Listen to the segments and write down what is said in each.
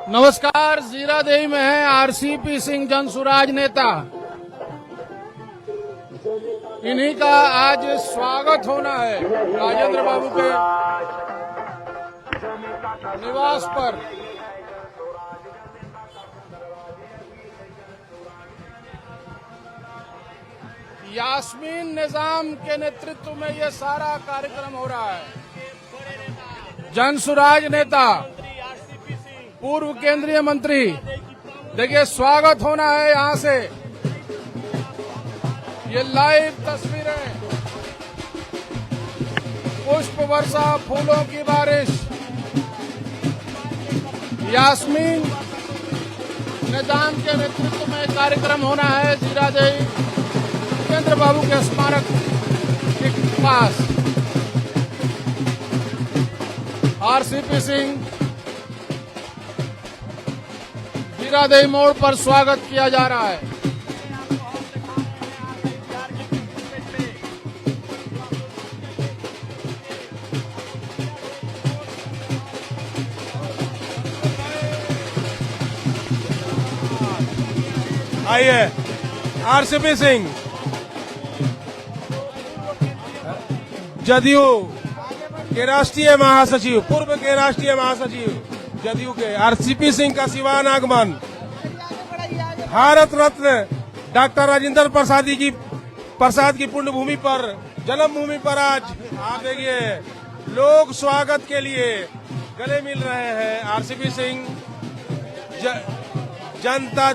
नमस्कार। जीरादेई में है आरसीपी सिंह जनसुराज नेता। इन्हीं का आज स्वागत होना है राजेंद्र बाबू के निवास पर। यास्मीन निजाम के नेतृत्व में ये सारा कार्यक्रम हो रहा है। जनसुराज नेता, पूर्व केंद्रीय मंत्री, देखिए स्वागत होना है यहां से। ये लाइव तस्वीरें, पुष्प वर्षा, फूलों की बारिश। यास्मीन निजाम के नेतृत्व में कार्यक्रम होना है जीरादेई राजेंद्र बाबू के स्मारक के पास। आरसीपी सिंह जीरादेई मोड़ पर स्वागत किया जा रहा है। आइए आरसीपी सिंह, जदयू के राष्ट्रीय महासचिव, पूर्व के राष्ट्रीय महासचिव जदयू के आरसीपी सिंह का सिवान आगमन। भारत रत्न डॉक्टर राजेंद्र प्रसाद की पुण्य भूमि पर, जन्मभूमि पर आज आप देखिए लोग स्वागत के लिए गले मिल रहे हैं। आरसीपी सिंह जनता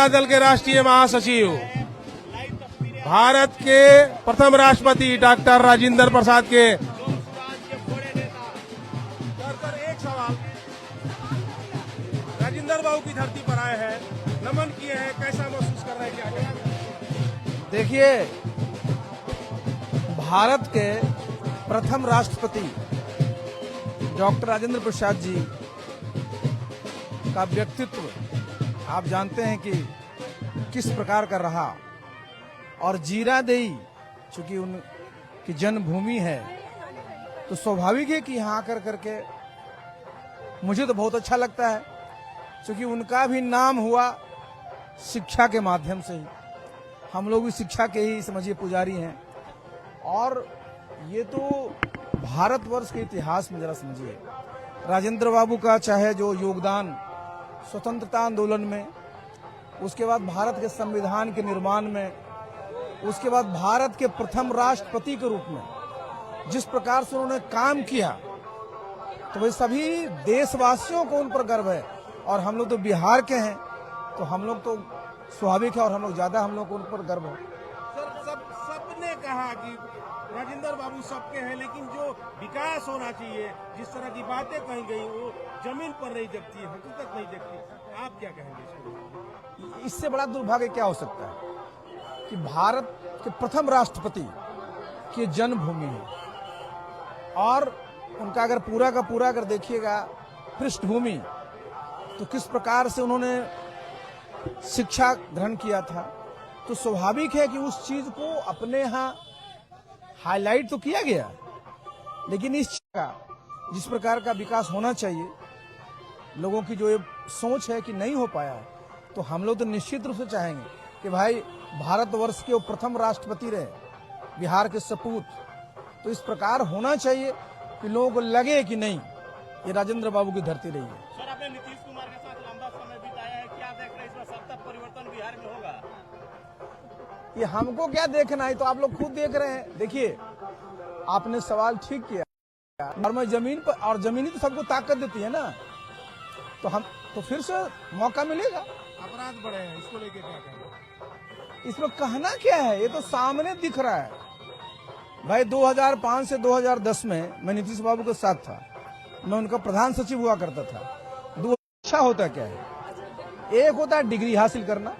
दल के राष्ट्रीय महासचिव, भारत के प्रथम राष्ट्रपति डॉक्टर राजेंद्र प्रसाद के। एक सवाल, राजेंद्र बाबू की धरती पर आए हैं, नमन किए हैं, कैसा महसूस कर रहे हैं, क्या कहेंगे? देखिए, भारत के प्रथम राष्ट्रपति डॉक्टर राजेंद्र प्रसाद जी का व्यक्तित्व आप जानते हैं कि किस प्रकार का रहा, और जीरादेई चूंकि उनकी जन्मभूमि है तो स्वाभाविक है कि यहाँ आकर करके मुझे तो बहुत अच्छा लगता है, क्योंकि उनका भी नाम हुआ शिक्षा के माध्यम से ही। हम लोग भी शिक्षा के ही समझिए पुजारी हैं, और ये तो भारतवर्ष के इतिहास में जरा समझिए राजेंद्र बाबू का चाहे जो योगदान स्वतंत्रता आंदोलन में, उसके बाद भारत के संविधान के निर्माण में, उसके बाद भारत के प्रथम राष्ट्रपति के रूप में जिस प्रकार से उन्होंने काम किया, तो वे सभी देशवासियों को उन पर गर्व है। और हम लोग तो बिहार के हैं, तो हम लोग तो स्वाभाविक है, और हम लोग ज्यादा हम लोग को उन पर गर्व है। सर, सबने कहा कि राजेंद्र बाबू सबके हैं, लेकिन जो विकास होना चाहिए, जिस तरह की बातें कही गई, वो जमीन पर नहीं दिखती, हकीकत नहीं दिखती। आप क्या कहेंगे? इससे बड़ा दुर्भाग्य क्या हो सकता है कि भारत के प्रथम राष्ट्रपति की जन्मभूमि है, और उनका अगर पूरा का पूरा अगर देखिएगा पृष्ठभूमि, तो किस प्रकार से उन्होंने शिक्षा ग्रहण किया था, तो स्वाभाविक है कि उस चीज को अपने यहाँ हाईलाइट तो किया गया, लेकिन इस चीज का जिस प्रकार का विकास होना चाहिए, लोगों की जो ये सोच है कि नहीं हो पाया है, तो हम लोग तो निश्चित रूप से चाहेंगे कि भाई भारतवर्ष के वो प्रथम राष्ट्रपति रहे, बिहार के सपूत, तो इस प्रकार होना चाहिए कि लोगों को लगे कि नहीं, ये राजेंद्र बाबू की धरती रही है। सर, आपने नीतीश कुमार के साथ लंबा समय बिताया है, क्या देख रहे हैं इसमें सत्ता परिवर्तन बिहार में होगा? ये हमको क्या देखना है, तो आप लोग खुद देख रहे हैं। देखिए, आपने सवाल ठीक किया, और मैं जमीन पर, और जमीनी तो सबको ताकत देती है ना, तो हम तो फिर से मौका मिलेगा। अपराध बढ़े हैं, इसको लेके क्या कहेंगे? इसमें कहना क्या है, ये तो सामने दिख रहा है भाई। 2005 से 2010 में मैं नीतीश बाबू के साथ था, मैं उनका प्रधान सचिव हुआ करता था। दो अच्छा होता क्या है, एक होता है डिग्री हासिल करना,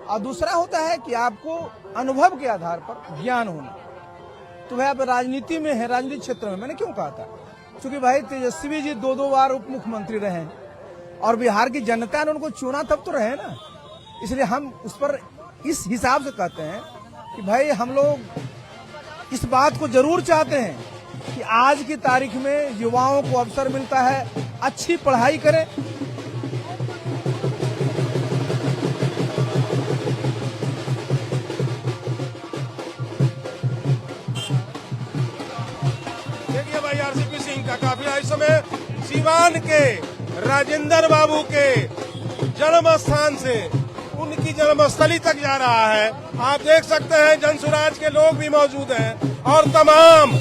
और दूसरा होता है कि आपको अनुभव के आधार पर ज्ञान होना। तो भाई आप राजनीति में है, राजनीतिक क्षेत्र में, मैंने क्यों कहा था, क्योंकि भाई तेजस्वी जी 2 बार उप मुख्यमंत्री रहे, और बिहार की जनता ने उनको चुना तब तो रहे ना, इसलिए हम उस पर इस हिसाब से कहते हैं कि भाई हम लोग इस बात को जरूर चाहते हैं कि आज की तारीख में युवाओं को अवसर मिलता है अच्छी पढ़ाई करें। देखिए भाई आरसीपी सिंह का काफिला इस समय सीवान के राजेंद्र बाबू के जन्म स्थान से उनकी जन्मस्थली तक जा रहा है। आप देख सकते हैं जनसुराज के लोग भी मौजूद हैं और तमाम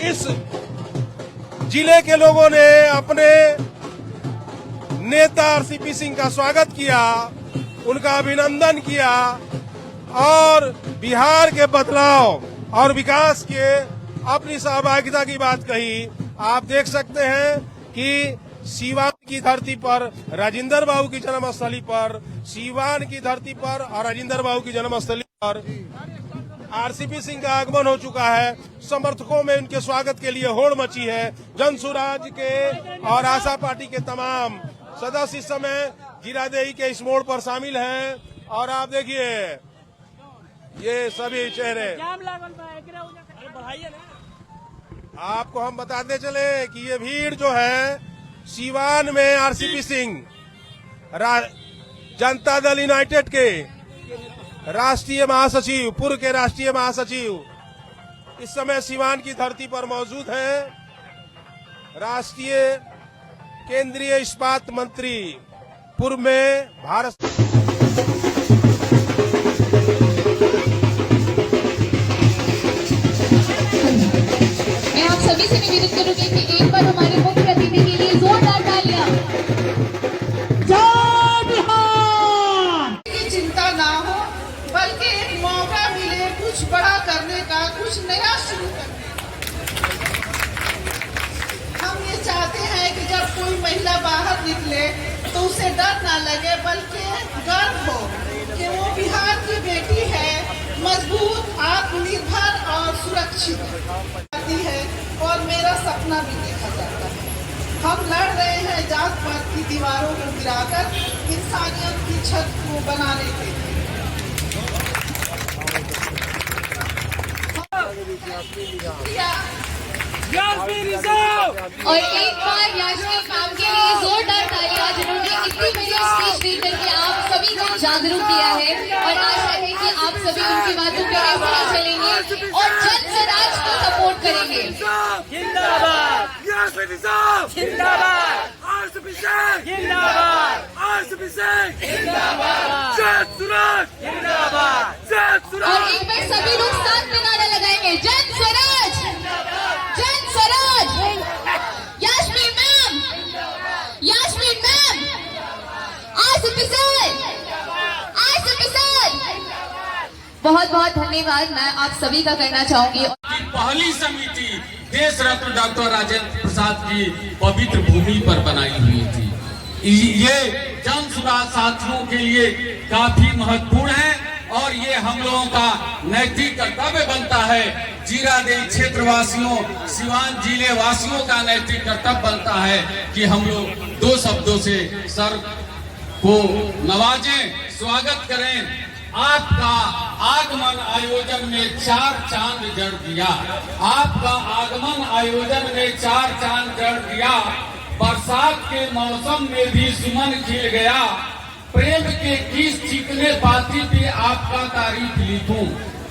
इस जिले के लोगों ने अपने नेता आरसीपी सिंह का स्वागत किया, उनका अभिनंदन किया और बिहार के बदलाव और विकास के अपनी सहभागिता की बात कही। आप देख सकते हैं कि सीवान की धरती पर राजेंद्र बाबू की जन्मस्थली पर, सीवान की धरती पर और राजेंद्र बाबू की जन्मस्थली पर आरसीपी सिंह का आगमन हो चुका है। समर्थकों में उनके स्वागत के लिए होड़ मची है। जनसुराज के और आशा पार्टी के तमाम सदस्य इस समय जीरादेई के इस मोड़ पर शामिल हैं और आप देखिए ये सभी चेहरे। आपको हम बताते चले कि ये भीड़ जो है सीवान में आरसीपी सिंह जनता दल यूनाइटेड के राष्ट्रीय महासचिव, पूर्व के राष्ट्रीय महासचिव इस समय सीवान की धरती पर मौजूद हैं। राष्ट्रीय केंद्रीय इस्पात मंत्री, पूर्व में भारत। मैं आप सभी से निवेदन करूंगी कि एक बार हमारे मुख्य अतिथि के लिए जोरदार तालियां। जय बिहार की चिंता ना हो, बल्कि एक मौका मिले कुछ बड़ा करने का, कुछ नया शुरू करने का। हम ये चाहते हैं कि जब कोई महिला बाहर निकले तो उसे डर ना लगे, बल्कि गर्व हो कि वो बिहार की बेटी है, मजबूत, आत्मनिर्भर और सुरक्षित है। और मेरा सपना भी देखा जाता है। हम लड़ रहे हैं जात पात की दीवारों को गिराकर इंसानियत की छत को बनाने के लिए। और एक बार यास्मीन मैम के लिए जोरदार तालियां, जिन्होंने इतनी बड़ी स्पीच दे करके आप सभी को जागरूक किया है। और आशा है कि आप सभी उनकी बातों पे ऐसे ही चलेंगे और जन स्वराज को सपोर्ट करेंगे। जिंदाबाद यास्मीन साहब, जिंदाबाद आरसीपी सिंह, जिंदाबाद आरसीपी सिंह, जिंदाबाद जय स्वराज, जिंदाबाद जय स्वराज। और एक बार सभी लोग साथ में नारा लगाएंगे, Jan Swaraj, Jan Swaraj. Yasmin ma'am, Yasmin ma'am, RCP Singh, RCP Singh. बहुत बहुत धन्यवाद मैं आप सभी का करना चाहूंगी। पहली समिति देश रत्न डॉक्टर राजेंद्र प्रसाद की पवित्र भूमि पर बनाई हुई थी। ये जन सुराज साथियों के लिए काफी महत्वपूर्ण है और ये हम लोगों का नैतिक कर्तव्य बनता है। जीरादेई क्षेत्र वासियों, सिवान जिले वासियों का नैतिक कर्तव्य बनता है कि हम लोग दो शब्दों से सर को नवाजें, स्वागत करें। आपका आगमन आयोजन में 4 चांद जड़ दिया, आपका आगमन आयोजन में 4 चांद जड़ दिया। बरसात के मौसम में भी सुमन खिल गया। प्रेम के किस चिकने पाती पे आपका तारीफ लिखूं,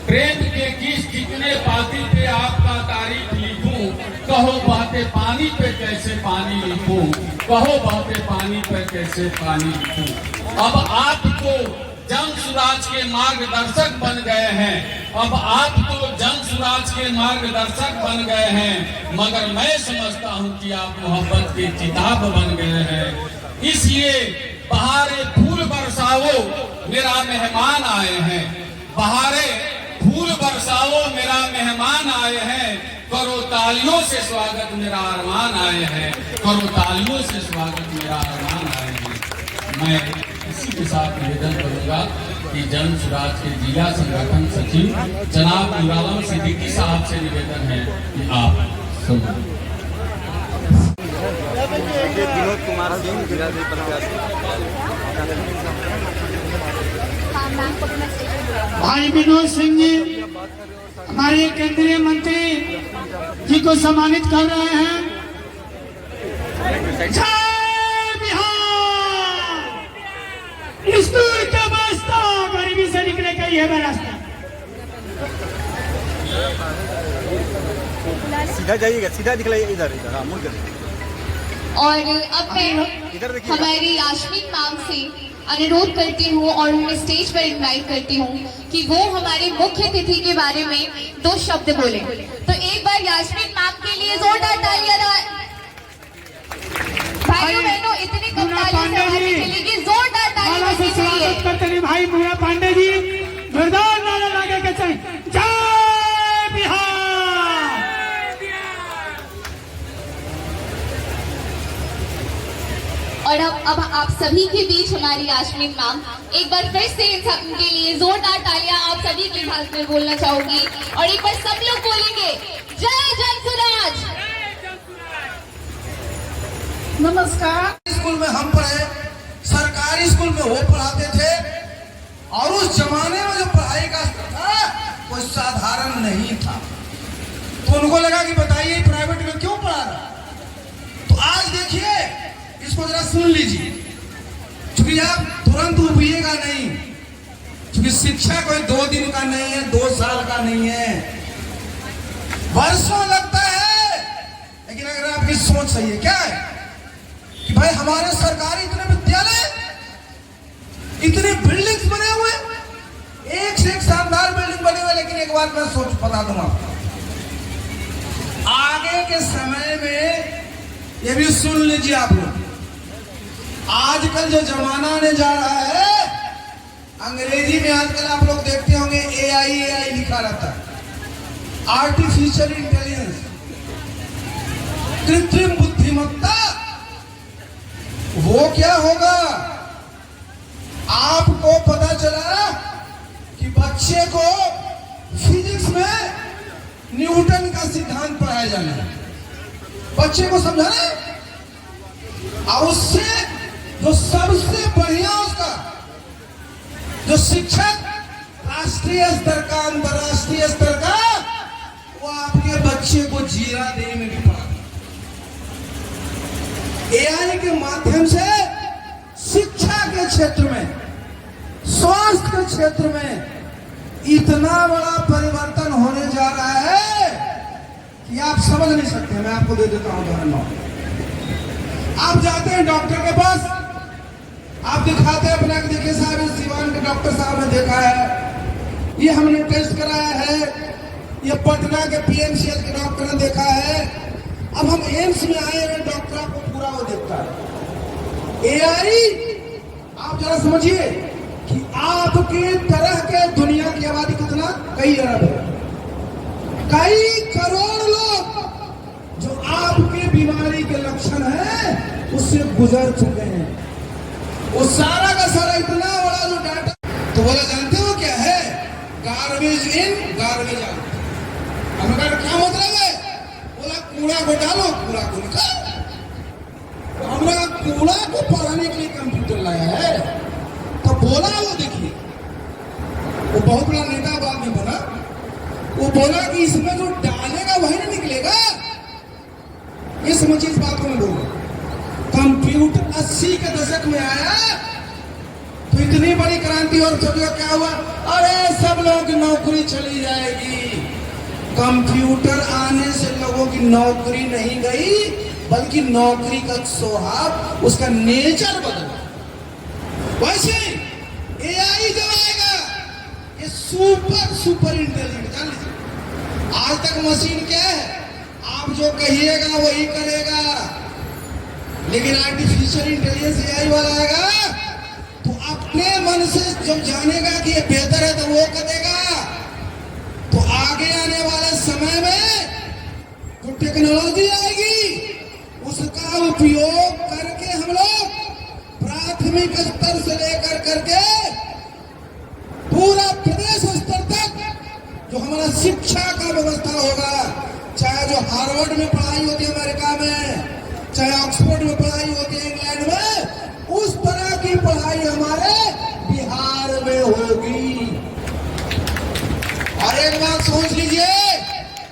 प्रेम के किस चिकने पाती पे आपका तारीफ लिखूं। कहो बहते पानी पे कैसे पानी लिखूं, कहो बहते पानी पे कैसे पानी लिखूं। अब आप तो जन सुराज के मार्गदर्शक बन गए हैं, अब आप तो जन सुराज के मार्गदर्शक बन गए हैं, मगर मैं समझता हूं कि आप मोहब्बत के किताब बन गए हैं। इसलिए बहारे फूल बरसाओ मेरा मेहमान आए हैं, बहारे फूल बरसाओ मेरा मेहमान आए हैं। करो तालियों से स्वागत मेरा अरमान आए हैं, करो तालियों से स्वागत मेरा अरमान आए हैं। मैं इसी के साथ निवेदन करूंगा कि जन सुराज के जिला संगठन सचिव जनाब नूरालम सिद्दीकी साहब से निवेदन है कि आप सुनो। विनोद कुमार सिंह जीरादेई प्रत्याशी। भाई विनोद सिंह जी हमारे केंद्रीय मंत्री जी को सम्मानित कर रहे हैं। साइड जय बिहार। स्कूल के वास्ता गरीबी से निकले का यह रास्ता। सीधा जाइएगा, सीधा दिखलाइए, इधर इधर, हाँ मुड़ कर। और अब मैं इधर देखिए। हमारी यास्मीन मैम से अनुरोध करती हूँ और उन्हें स्टेज पर इनवाइट करती हूँ कि वो हमारे मुख्य अतिथि के बारे में 2 शब्द बोले। तो एक बार यास्मीन मैम के लिए जोरदार तालियां। भाइयों बहनों, इतनी कम तालियों से आवाज निकलेगी, जोरदार तालियां बजनी चाहिए। स्वागत करते हैं भाई मुन्ना पांडे जी, जोरदार नारा लगा के चाहिए जय बिहार। और अब आप सभी के बीच हमारी यास्मीन मैम, एक बार फिर से इन सब के लिए जोरदार तालियां आप सभी के साथ में बोलना चाहूंगी। और एक बार सब लोग बोलेंगे जय जनसुराज। नमस्कार। स्कूल में हम पढ़े, सरकारी स्कूल में वो पढ़ाते थे, और उस जमाने में जो पढ़ाई का स्तर था वो साधारण नहीं था। तो उनको लगा कि बताइए प्राइवेट में क्यों पढ़ा रहा। तो आज देखिए, इसको जरा सुन लीजिए, क्योंकि आप तुरंत उबिएगा नहीं, क्योंकि शिक्षा कोई 2 दिन का नहीं है, 2 साल का नहीं है, वर्षों लगता है। लेकिन अगर आपकी सोच सही है, क्या है कि भाई हमारे सरकारी इतने विद्यालय, इतने बिल्डिंग्स बने हुए, एक से एक शानदार बिल्डिंग बने हुए। लेकिन एक बात मैं सोच बता दूं आपको, आगे के समय में ये भी सुन लीजिए आप लोग, आजकल जो जमाना आने जा रहा है, अंग्रेजी में आजकल आप लोग देखते होंगे AI लिखा रहता है, आर्टिफिशियल इंटेलिजेंस, कृत्रिम बुद्धिमत्ता। वो क्या होगा, आपको पता चला कि बच्चे को फिजिक्स में न्यूटन का सिद्धांत पढ़ाया जाना है, बच्चे को समझाना है, और उससे जो सबसे बढ़िया उसका जो शिक्षक राष्ट्रीय स्तर का, अंतरराष्ट्रीय स्तर का, वो आपके बच्चे को जीरा देने में भी पढ़ा। AI के माध्यम से शिक्षा के क्षेत्र में, स्वास्थ्य के क्षेत्र में इतना बड़ा परिवर्तन होने जा रहा है कि आप समझ नहीं सकते। मैं आपको दे देता हूं उदाहरण। आप जाते हैं डॉक्टर के पास, आप दिखाते हैं अपना, देखिए साहब इस सिवान के डॉक्टर साहब ने देखा है, ये हमने टेस्ट कराया है, ये पटना के PMCH के डॉक्टर ने देखा है, अब हम एम्स में आए हैं, डॉक्टर आपको पूरा वो देखता है। AI, आप जरा समझिए कि आपके तरह के दुनिया की आबादी कितना, कई अरब है, कई करोड़ लोग जो आपके बीमारी के लक्षण हैं उससे गुजर चुके हैं। वो सारा का सारा इतना बड़ा जो डाटा, तो बोला जानते हो क्या है, गार्बेज इन गार्बेज आउट। हमने कहा क्या मतलब है, बोला कूड़ा को डालो, कूड़ा को निकालो। तो हमने कहा कूड़ा को पढ़ाने के लिए कंप्यूटर लाया है। तो बोला, वो देखिए, वो बहुत बड़ा नेता बाद में बना, वो बोला कि इसमें जो डालेगा वही ना निकलेगा। ये समझिए इस बात को मैं बोलूं, कंप्यूटर 80 के दशक में आया तो इतनी बड़ी क्रांति, और सोचो क्या हुआ, अरे सब लोगों की नौकरी चली जाएगी। कंप्यूटर आने से लोगों की नौकरी नहीं गई, बल्कि नौकरी का स्वभाव, उसका नेचर बदला। वैसे AI जब आएगा, ये सुपर इंटेलिजेंट, जान लीजिए। आज तक मशीन क्या है, आप जो कहिएगा वही करेगा, लेकिन आर्टिफिशियल इंटेलिजेंस AI वाला आएगा तो अपने मन से जब जानेगा कि ये बेहतर है तो वो करेगा। तो आगे आने वाले समय में जो टेक्नोलॉजी आएगी, उसका उपयोग करके हम लोग प्राथमिक स्तर से लेकर करके पूरा प्रदेश स्तर तक जो हमारा शिक्षा का व्यवस्था होगा, चाहे जो हार्वर्ड में पढ़ाई होती है अमेरिका में, चाहे ऑक्सफोर्ड में पढ़ाई होती है इंग्लैंड में, उस तरह की पढ़ाई हमारे बिहार में होगी। और एक बात सोच लीजिए,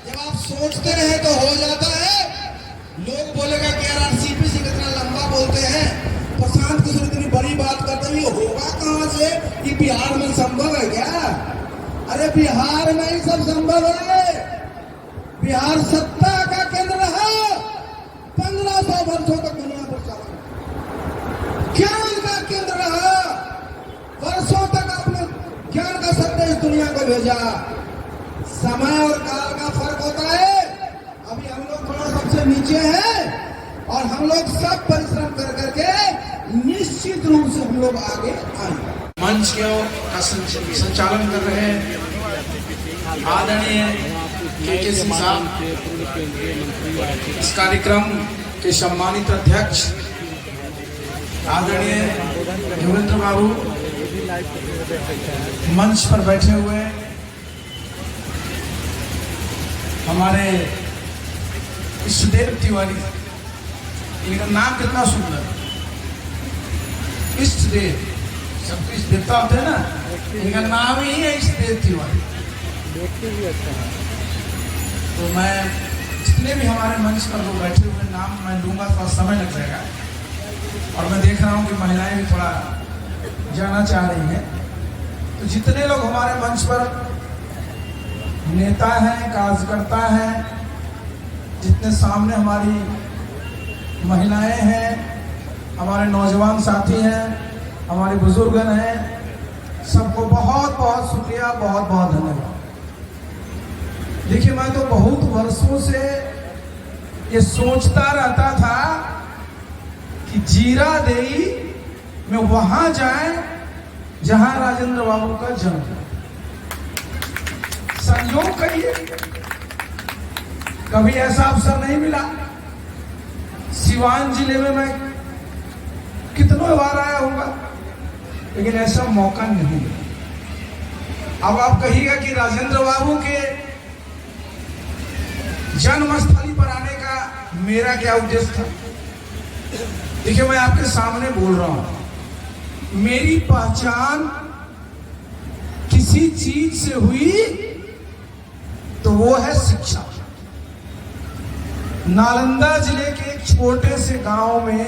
जब आप सोचते रहे तो हो जाता है। लोग बोलेगा कि यार RCPC कितना लंबा बिहार में संभव है क्या? अरे बिहार में ही सब संभव है। बिहार सत्ता का केंद्र है, 1500 वर्षों तक दुनिया पर चला, ज्ञान का केंद्र रहा, वर्षों तक अपने ज्ञान का संदेश दुनिया को भेजा। समय और काल का फर्क होता है। अभी हम लोग थोड़ा सबसे नीचे हैं और हम लोग सब परिश्रम कर करके निश्चित रूप से हम लोग आगे आए। मंच का संचालन कर रहे हैं आदरणीय के सिंह साहब, इस कार्यक्रम के सम्मानित अध्यक्ष आदरणीय योगेंद्र बाबू, मंच पर बैठे हुए हमारे इष्टदेव तिवारी, इनका नाम कितना सुंदर, इष्टदेव, सबके इष्ट देवता होते हैं ना, इनका नाम ही है इष्टदेव तिवारी। तो मैं जितने भी हमारे मंच पर लोग बैठे हुए नाम मैं लूंगा, थोड़ा समय लग जाएगा, और मैं देख रहा हूँ कि महिलाएं भी थोड़ा जाना चाह रही हैं। तो जितने लोग हमारे मंच पर नेता हैं, कार्यकर्ता हैं, जितने सामने हमारी महिलाएं हैं, हमारे नौजवान साथी हैं, हमारे बुजुर्गन हैं, सबको बहुत बहुत शुक्रिया, बहुत बहुत धन्यवाद। देखिए, मैं तो बहुत वर्षों से ये सोचता रहता था कि जीरादेई में वहां जाए जहां राजेंद्र बाबू का जन्म हुआ। संयोग कहिए, कभी ऐसा अवसर नहीं मिला। सिवान जिले में मैं कितनों बार आया होगा, लेकिन ऐसा मौका नहीं मिला। अब आप कहिएगा कि राजेंद्र बाबू के जन्मस्थली पर आने का मेरा क्या उद्देश्य था। देखिए, मैं आपके सामने बोल रहा हूं, मेरी पहचान किसी चीज से हुई तो वो है शिक्षा। नालंदा जिले के एक छोटे से गांव में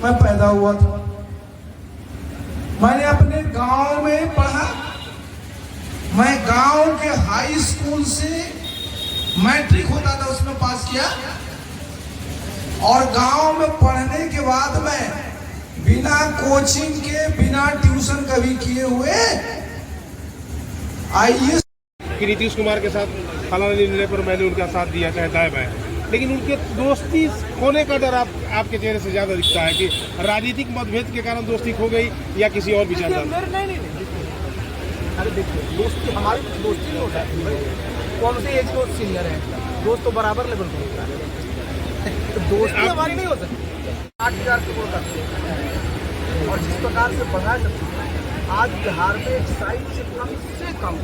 मैं पैदा हुआ था। मैंने अपने गांव में पढ़ा। मैं गांव के हाई स्कूल से मैट्रिक होता था, उसमें पास किया, और गांव में पढ़ने के बाद मैं बिना कोचिंग के, बिना ट्यूशन कभी किए हुए आईएएस। नीतीश कुमार के साथ फलाना निर्णय पर मैंने उनका साथ दिया, चाहे दाएं बाएं, लेकिन उनके दोस्ती होने का डर आपके चेहरे से ज्यादा दिखता है कि राजनीतिक मतभेद के कारण दोस्ती खो गई या किसी और विचारधारा। नहीं, अरे देखिए, दोस्ती हमारी दोस्ती नहीं होता है। कौन से एज को सीनियर है, दोस्त तो बराबर लेवल पर होता है, तो दोस्ती हमारी नहीं हो सकती। 8,000 करोड़ का, और जिस प्रकार से बढ़ा सकते हैं आज बिहार में एक्साइज से कम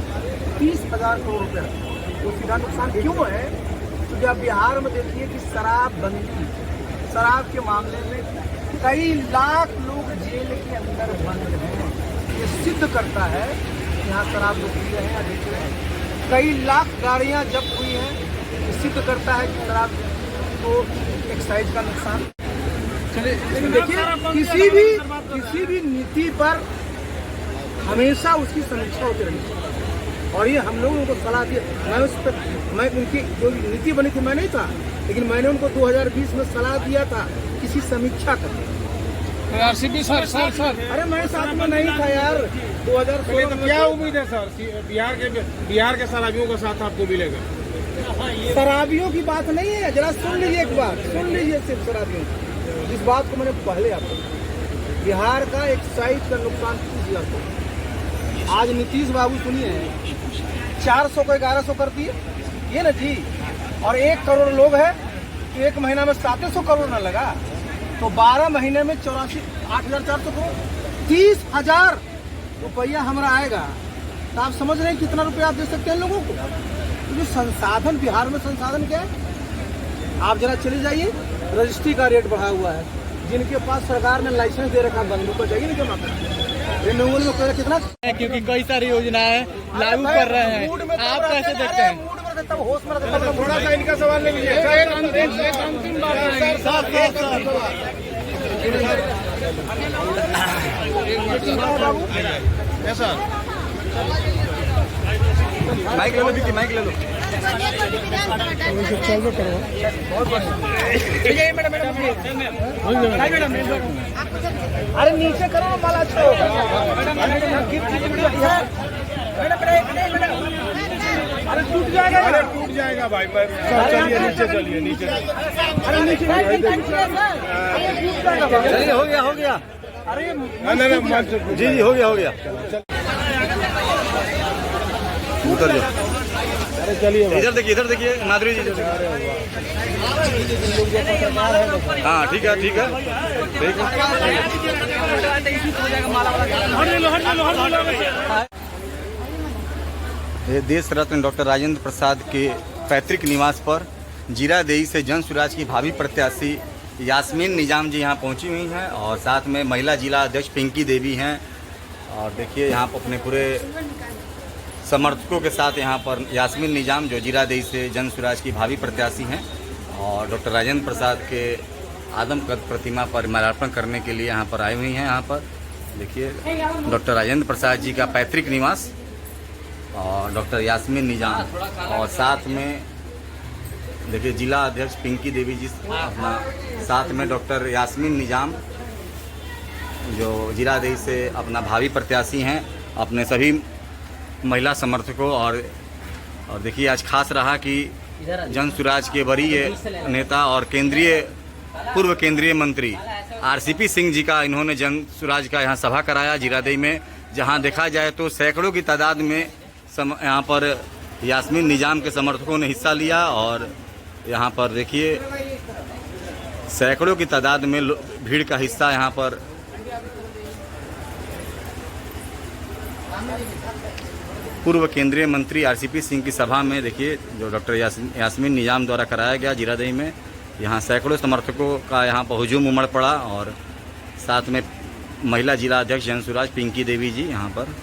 30,000 करोड़ रुपया, तो सीधा नुकसान क्यों है? क्योंकि आप बिहार में देखिए कि शराबबंदी, शराब के मामले में कई लाख लोग जेल के अंदर बंद हैं। ये सिद्ध करता है कि यहाँ शराब लोग पी रहे हैं, बेच रहे हैं। कई लाख गाड़ियाँ जब्त हुई हैं, ये सिद्ध करता है कि शराब को एक्साइज का नुकसान। चलिए, लेकिन देखिए, किसी भी नीति पर हमेशा उसकी समीक्षा होती रही, और ये हम लोगों को सलाह दी। मैं उनकी जो नीति बनी थी मैं नहीं था, लेकिन मैंने उनको 2020 में सलाह दिया था किसी समीक्षा करके। आरसीपी सर, अरे मैं साथ में नहीं था यार 2016 में। क्या उम्मीद है सर, बिहार के शराबियों का साथ आपको मिलेगा? शराबियों की बात नहीं है, जरा सुन लीजिए, एक बात सुन लीजिए। सिर्फ शराबियों की, जिस बात को मैंने पहले आपको, बिहार का एक्साइज का नुकसान 30,000 करोड़। आज नीतीश बाबू सुनिए 400 को 1100 कर दिए, ये ना जी, और 1 करोड़ लोग हैं, तो 1 महीना में 700 करोड़ ना लगा, तो 12 महीने में 8,400 करोड़, 30,000 रुपया हमारा आएगा। तो आप समझ रहे हैं कितना रुपया आप दे सकते हैं लोगों को? तो जो संसाधन बिहार में, संसाधन क्या है? आप जरा चले जाइए, रजिस्ट्री का रेट बढ़ा हुआ है। जिनके पास सरकार ने लाइसेंस दे रखा, बंदूक को चाहिए नहीं जमा करना। कितना, क्योंकि कई सारी योजनाएं लागू कर रहे हैं, आप कैसे देखते हैं? मूड में तब होश में रहता है। थोड़ा सा इनका सवाल ले लीजिए। अंतिम बात माइक ले लो विक्की, माइक ले लो। अरे नीचे करो माला छो। अरे टूट जाएगा, अरे टूट जाएगा भाई पैर। चलिए नीचे, चलिए नीचे। अरे नीचे चलिए हो गया, हो गया। अरे जी जी हो गया, हो गया। उतर जाओ। अरे चलिए इधर देखिए माधुरी जी। हाँ ठीक है, ठीक है, ठीक है। ये देश रत्न डॉक्टर राजेंद्र प्रसाद के पैतृक निवास पर जीरादेई से जन स्वराज की भावी प्रत्याशी यास्मीन निजाम जी यहाँ पहुँची हुई हैं और साथ में महिला जिला अध्यक्ष पिंकी देवी हैं। और देखिए यहाँ पर अपने पूरे समर्थकों के साथ यहाँ पर यास्मीन निजाम जो जीरादेई से जन स्वराज की भावी प्रत्याशी हैं और डॉक्टर राजेंद्र प्रसाद के आदमकद प्रतिमा पर माल्यार्पण करने के लिए यहाँ पर आई हुई हैं। यहाँ पर देखिए डॉक्टर राजेंद्र प्रसाद जी का पैतृक निवास और डॉक्टर यास्मीन निजाम और साथ में देखिए जिला अध्यक्ष पिंकी देवी जी अपना साथ में डॉक्टर यास्मीन निजाम जो जीरादेई से अपना भावी प्रत्याशी हैं अपने सभी महिला समर्थकों और देखिए आज खास रहा कि जन स्वराज के वरीय नेता और पूर्व केंद्रीय मंत्री आरसीपी सिंह जी का इन्होंने जन स्वराज का यहाँ सभा कराया जीरादेई में, जहाँ देखा जाए तो सैकड़ों की तादाद में यहाँ पर यास्मीन निजाम के समर्थकों ने हिस्सा लिया और यहाँ पर देखिए सैकड़ों की तादाद में भीड़ का हिस्सा यहाँ पर पूर्व केंद्रीय मंत्री आरसीपी सिंह की सभा में देखिए जो डॉक्टर यास्मीन निजाम द्वारा कराया गया जीरादेई में। यहाँ सैकड़ों समर्थकों का यहाँ पर हुजूम उमड़ पड़ा और साथ में महिला जिला अध्यक्ष जन स्वराज पिंकी देवी जी यहाँ पर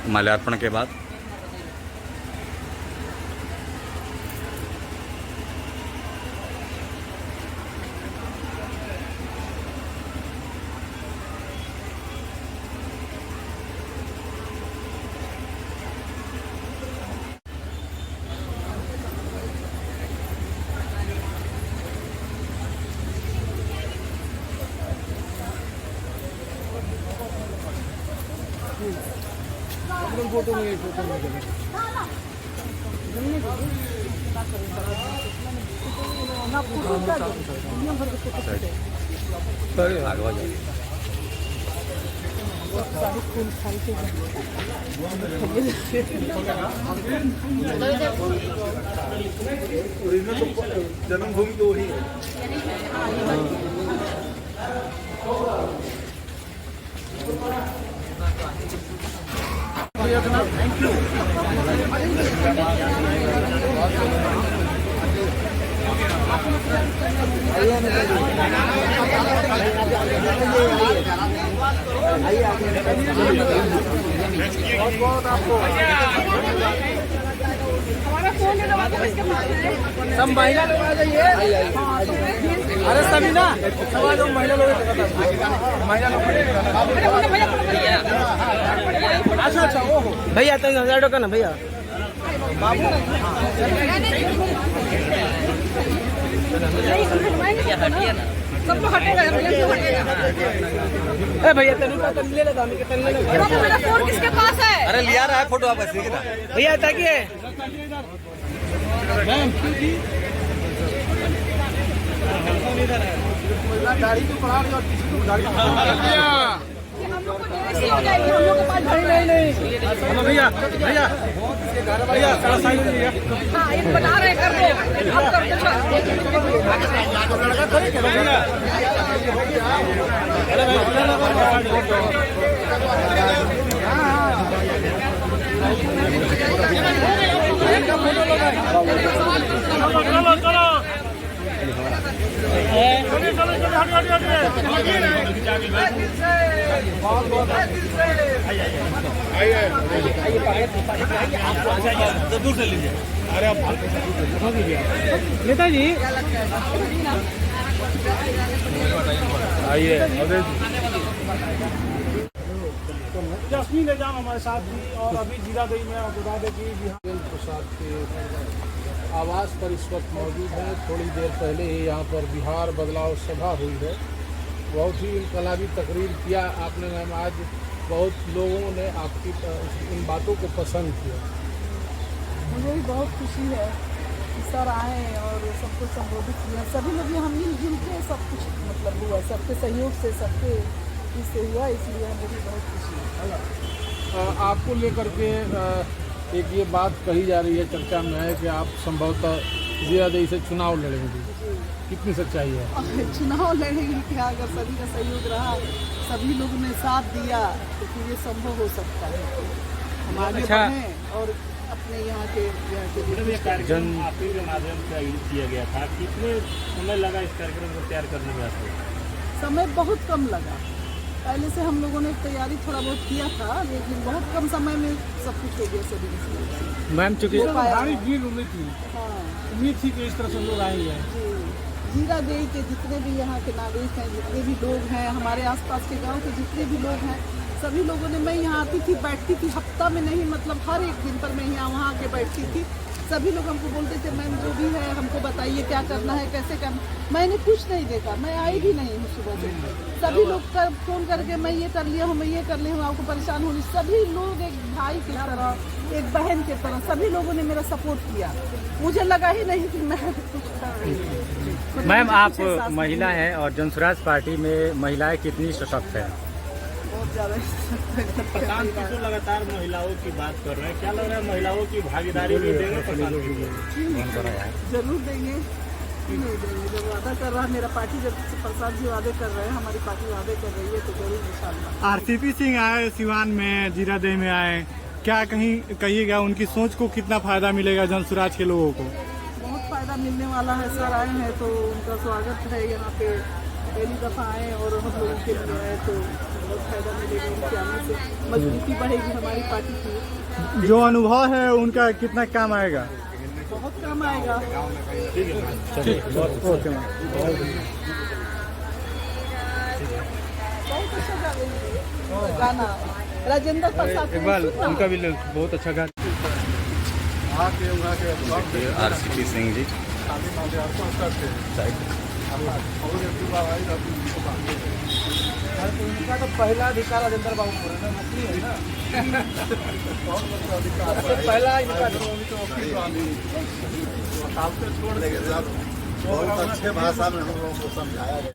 माल्यार्पण के बाद जन्मभूमि तो वही है। सब महिला लोग आ जाइए। अरे सभी ना सब लोग महिला लोग अच्छा वो भैया 3000 टका ना भैया सब तो हटेगा भैया तनु ले लेगा मेरा फोन किसके पास है? अरे लिया रहा है फोटो आप ऐसे भैया ताकिए गाड़ी तो पड़ा और किसी को गाड़ी हम लोग को हम लोग के पास गाड़ी नहीं भैया भैया भैया सारा साइड हां ये बता रहे कर दो हम दूर से लीजिए। अरे आप नेताजी आइए। यास्मीन निजाम हमारे साथ थी और अभी जीरादेई में बता दें कि राजेंद्र प्रसाद के आवास पर इस वक्त मौजूद हैं। थोड़ी देर पहले ही यहाँ पर बिहार बदलाव सभा हुई है। बहुत ही इनकलाबी तकरीर किया आपने मैम। आज बहुत लोगों ने आपकी इन बातों को पसंद किया। मुझे भी बहुत खुशी है कि सर आए और सबको संबोधित किया। सभी लोग यहाँ मिलजुल के सब कुछ मतलब हुआ, सबके सहयोग से, सबके इससे हुआ, इसलिए मुझे भी बहुत खुशी है। आपको लेकर के एक ये बात कही जा रही है, चर्चा में है कि आप संभवतः जीरादेई से चुनाव लड़ेंगे। कितनी सच्चाई है? चुनाव लड़ेंगे क्या, अगर सभी का सहयोग रहा, सभी लोगों ने साथ दिया तो फिर ये संभव हो सकता है। हम आगे बढ़ें और अपने यहाँ के कार्यक्रम आपके के माध्यम से आयोजित किया गया था। कितने समय लगा इस कार्यक्रम को तैयार करने में आपको? समय बहुत कम लगा। पहले से हम लोगों ने तैयारी थोड़ा बहुत किया था, लेकिन बहुत कम समय में सब कुछ हो गया सभी। मैम चूँकि भारी भीड़ उम्मीद थी, हाँ उम्मीद थी कि इस तरह से लोग आएंगे। जीरादेई के जितने भी यहाँ के नागरिक हैं, जितने भी लोग हैं, हमारे आसपास के गांव के जितने भी लोग हैं, सभी लोगों ने, मैं यहाँ आती थी, बैठती थी, हफ्ता में नहीं मतलब हर एक दिन पर मैं यहाँ वहाँ के बैठती थी। सभी लोग हमको बोलते थे मैम जो भी है हमको बताइए क्या करना है, कैसे करना। मैंने कुछ नहीं देखा, मैं आई भी नहीं हूँ सुबह से। सभी लोग फ़ोन करके मैं ये कर लिया हूँ, मैं ये कर लिया हूँ, आपको परेशान होनी। सभी लोग एक भाई की तरह, एक बहन की तरह सभी लोगों ने मेरा सपोर्ट किया। मुझे लगा ही नहीं कि मैं कुछ कर रही हूँ। मैम आप महिला हैं और जनसुराज पार्टी में महिलाएं कितनी सशक्त हैं? बहुत ज़्यादा प्रशांत किशोर लगातार महिलाओं की बात कर रहे हैं, क्या लग रहा है महिलाओं की भागीदारी भी देंगे प्रशांत किशोर? जरूर देंगे, नहीं देंगे। जब वादा कर रहा है मेरा पार्टी, जब प्रसाद जी वादे कर रहे हैं, हमारी पार्टी वादे कर रही है तो जरूर इंशाल्लाह। आरसीपी सिंह आए सिवान में, जीरादेई में आए, क्या कहीं कहिएगा उनकी सोच को कितना फायदा मिलेगा जनसुराज के लोगों को? बहुत फायदा मिलने वाला है। सर आए हैं तो उनका स्वागत है यहाँ पे। पहली दफ़ा आए और हम लोगों के लिए आए तो बहुत फायदा मिलेगा उनके आने से, मजबूती बढ़ेगी हमारी पार्टी की। जो अनुभव है उनका कितना काम आएगा? बहुत काम आएगा। Okay ma'am. बहुत अच्छा गाना राजेंद्र प्रसाद उनका भी बहुत अच्छा गाना। आरसीपी सिंह जी उनका तो पहला अधिकार राजेंद्र बाबू को है ना, सबसे पहला इनका छोड़ देंगे। बहुत अच्छे भाषा में हम लोगों को समझाया गया।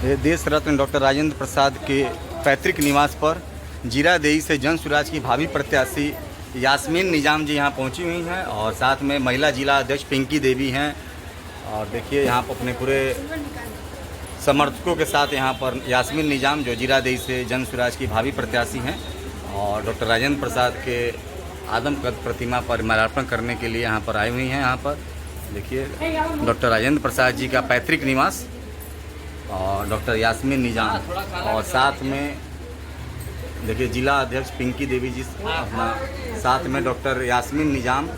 ये देश रत्न डॉक्टर राजेंद्र प्रसाद के पैतृक निवास पर जीरादेई से जनसुराज की भावी प्रत्याशी यास्मीन निजाम जी यहाँ पहुँची हुई हैं और साथ में महिला जिला अध्यक्ष पिंकी देवी हैं। और देखिए यहाँ पर अपने पूरे समर्थकों के साथ यहाँ पर यास्मीन निजाम जो जीरादेई से जनसुराज की भावी प्रत्याशी हैं और डॉक्टर राजेंद्र प्रसाद के आदमकद प्रतिमा पर माल्यार्पण करने के लिए यहाँ पर आई हुई हैं। यहाँ पर देखिए डॉक्टर राजेंद्र प्रसाद जी का पैतृक निवास और डॉक्टर यास्मीन निजाम और साथ में देखिए जिला अध्यक्ष पिंकी देवी जी अपना, साथ में डॉक्टर यास्मीन निजाम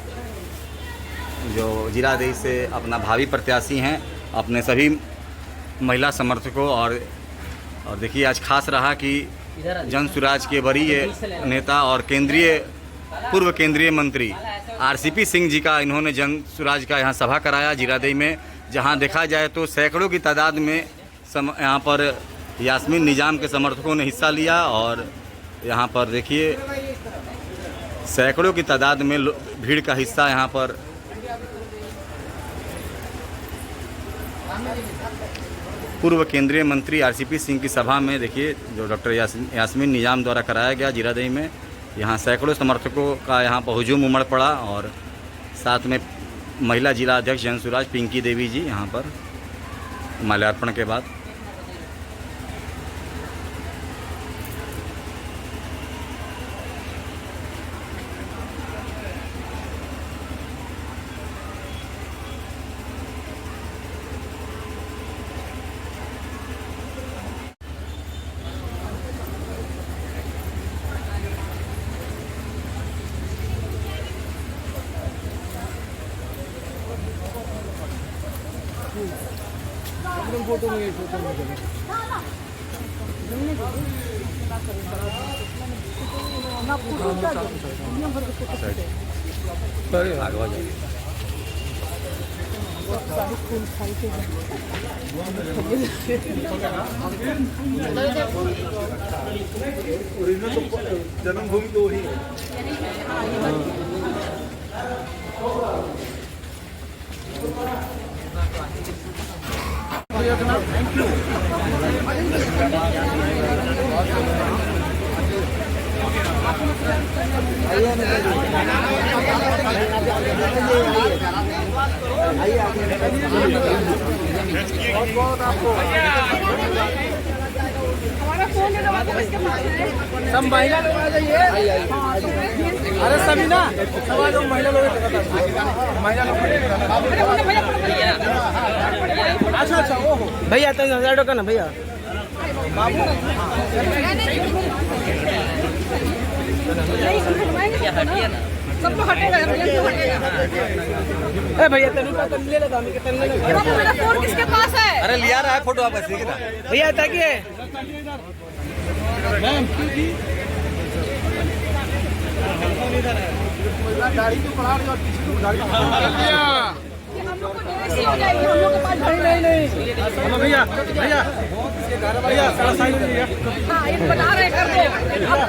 जो जीरादेई से अपना भावी प्रत्याशी हैं, अपने सभी महिला समर्थकों और देखिए आज खास रहा कि जनसुराज के वरीय नेता और पूर्व केंद्रीय मंत्री आरसीपी सिंह जी का इन्होंने जनसुराज का यहाँ सभा कराया जीरादेई में, जहाँ देखा जाए तो सैकड़ों की तादाद में यहाँ पर यास्मीन निजाम के समर्थकों ने हिस्सा लिया और यहाँ पर देखिए सैकड़ों की तादाद में भीड़ का हिस्सा यहाँ पर पूर्व केंद्रीय मंत्री आरसीपी सिंह की सभा में देखिए जो डॉक्टर यास्मीन निजाम द्वारा कराया गया जीरादेई में। यहाँ सैकड़ों समर्थकों का यहाँ पर हुजूम उमड़ पड़ा और साथ में महिला जिला अध्यक्ष जनसुराज पिंकी देवी जी यहाँ पर माल्यार्पण के बाद फोटो में जन्मभूमि तो वही है। हमारा फोन है तो इसके पास है। सब महिला लोग आ जाइए। अरे सभी ना सब आ जाओ, महिला लोग महिला लोग। अच्छा अच्छा वो भैया 3000 टका ना भैया सब तो हटेगा भैया तनु का तनु ले लेता हूं, तनु ले लेता। मेरा फोन किसके पास है? अरे लिया रहा है फोटो आप ऐसे भैया ताकि गाड़ी को पड़ा रही और किसी को गाड़ी हम लोग को ऐसी हो जाएगी, हम लोग के पास नहीं भैया भैया भैया सारा साइड में लिया। हाँ ये बता रहे कर दो, आप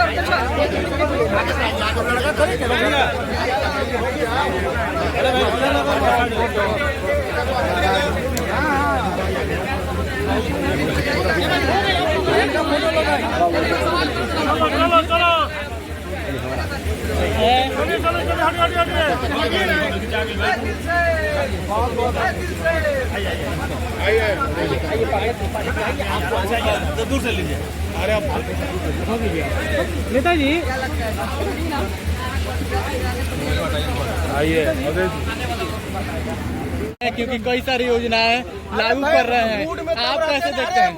कर दूर से लीजिए। अरे आप नेताजी आइए। क्योंकि कई सारी योजनाएं लागू कर रहे हैं, आप कैसे देखते हैं?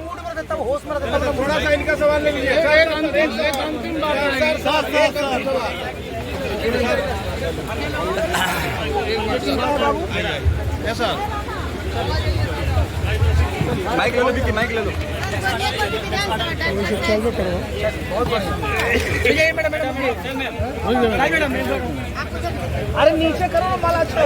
थोड़ा सा इनका सवाल ले लीजिए। एक अंतिम माइक ले लो विक्की, माइक ले लो। अरे नीचे करो ना माला छो।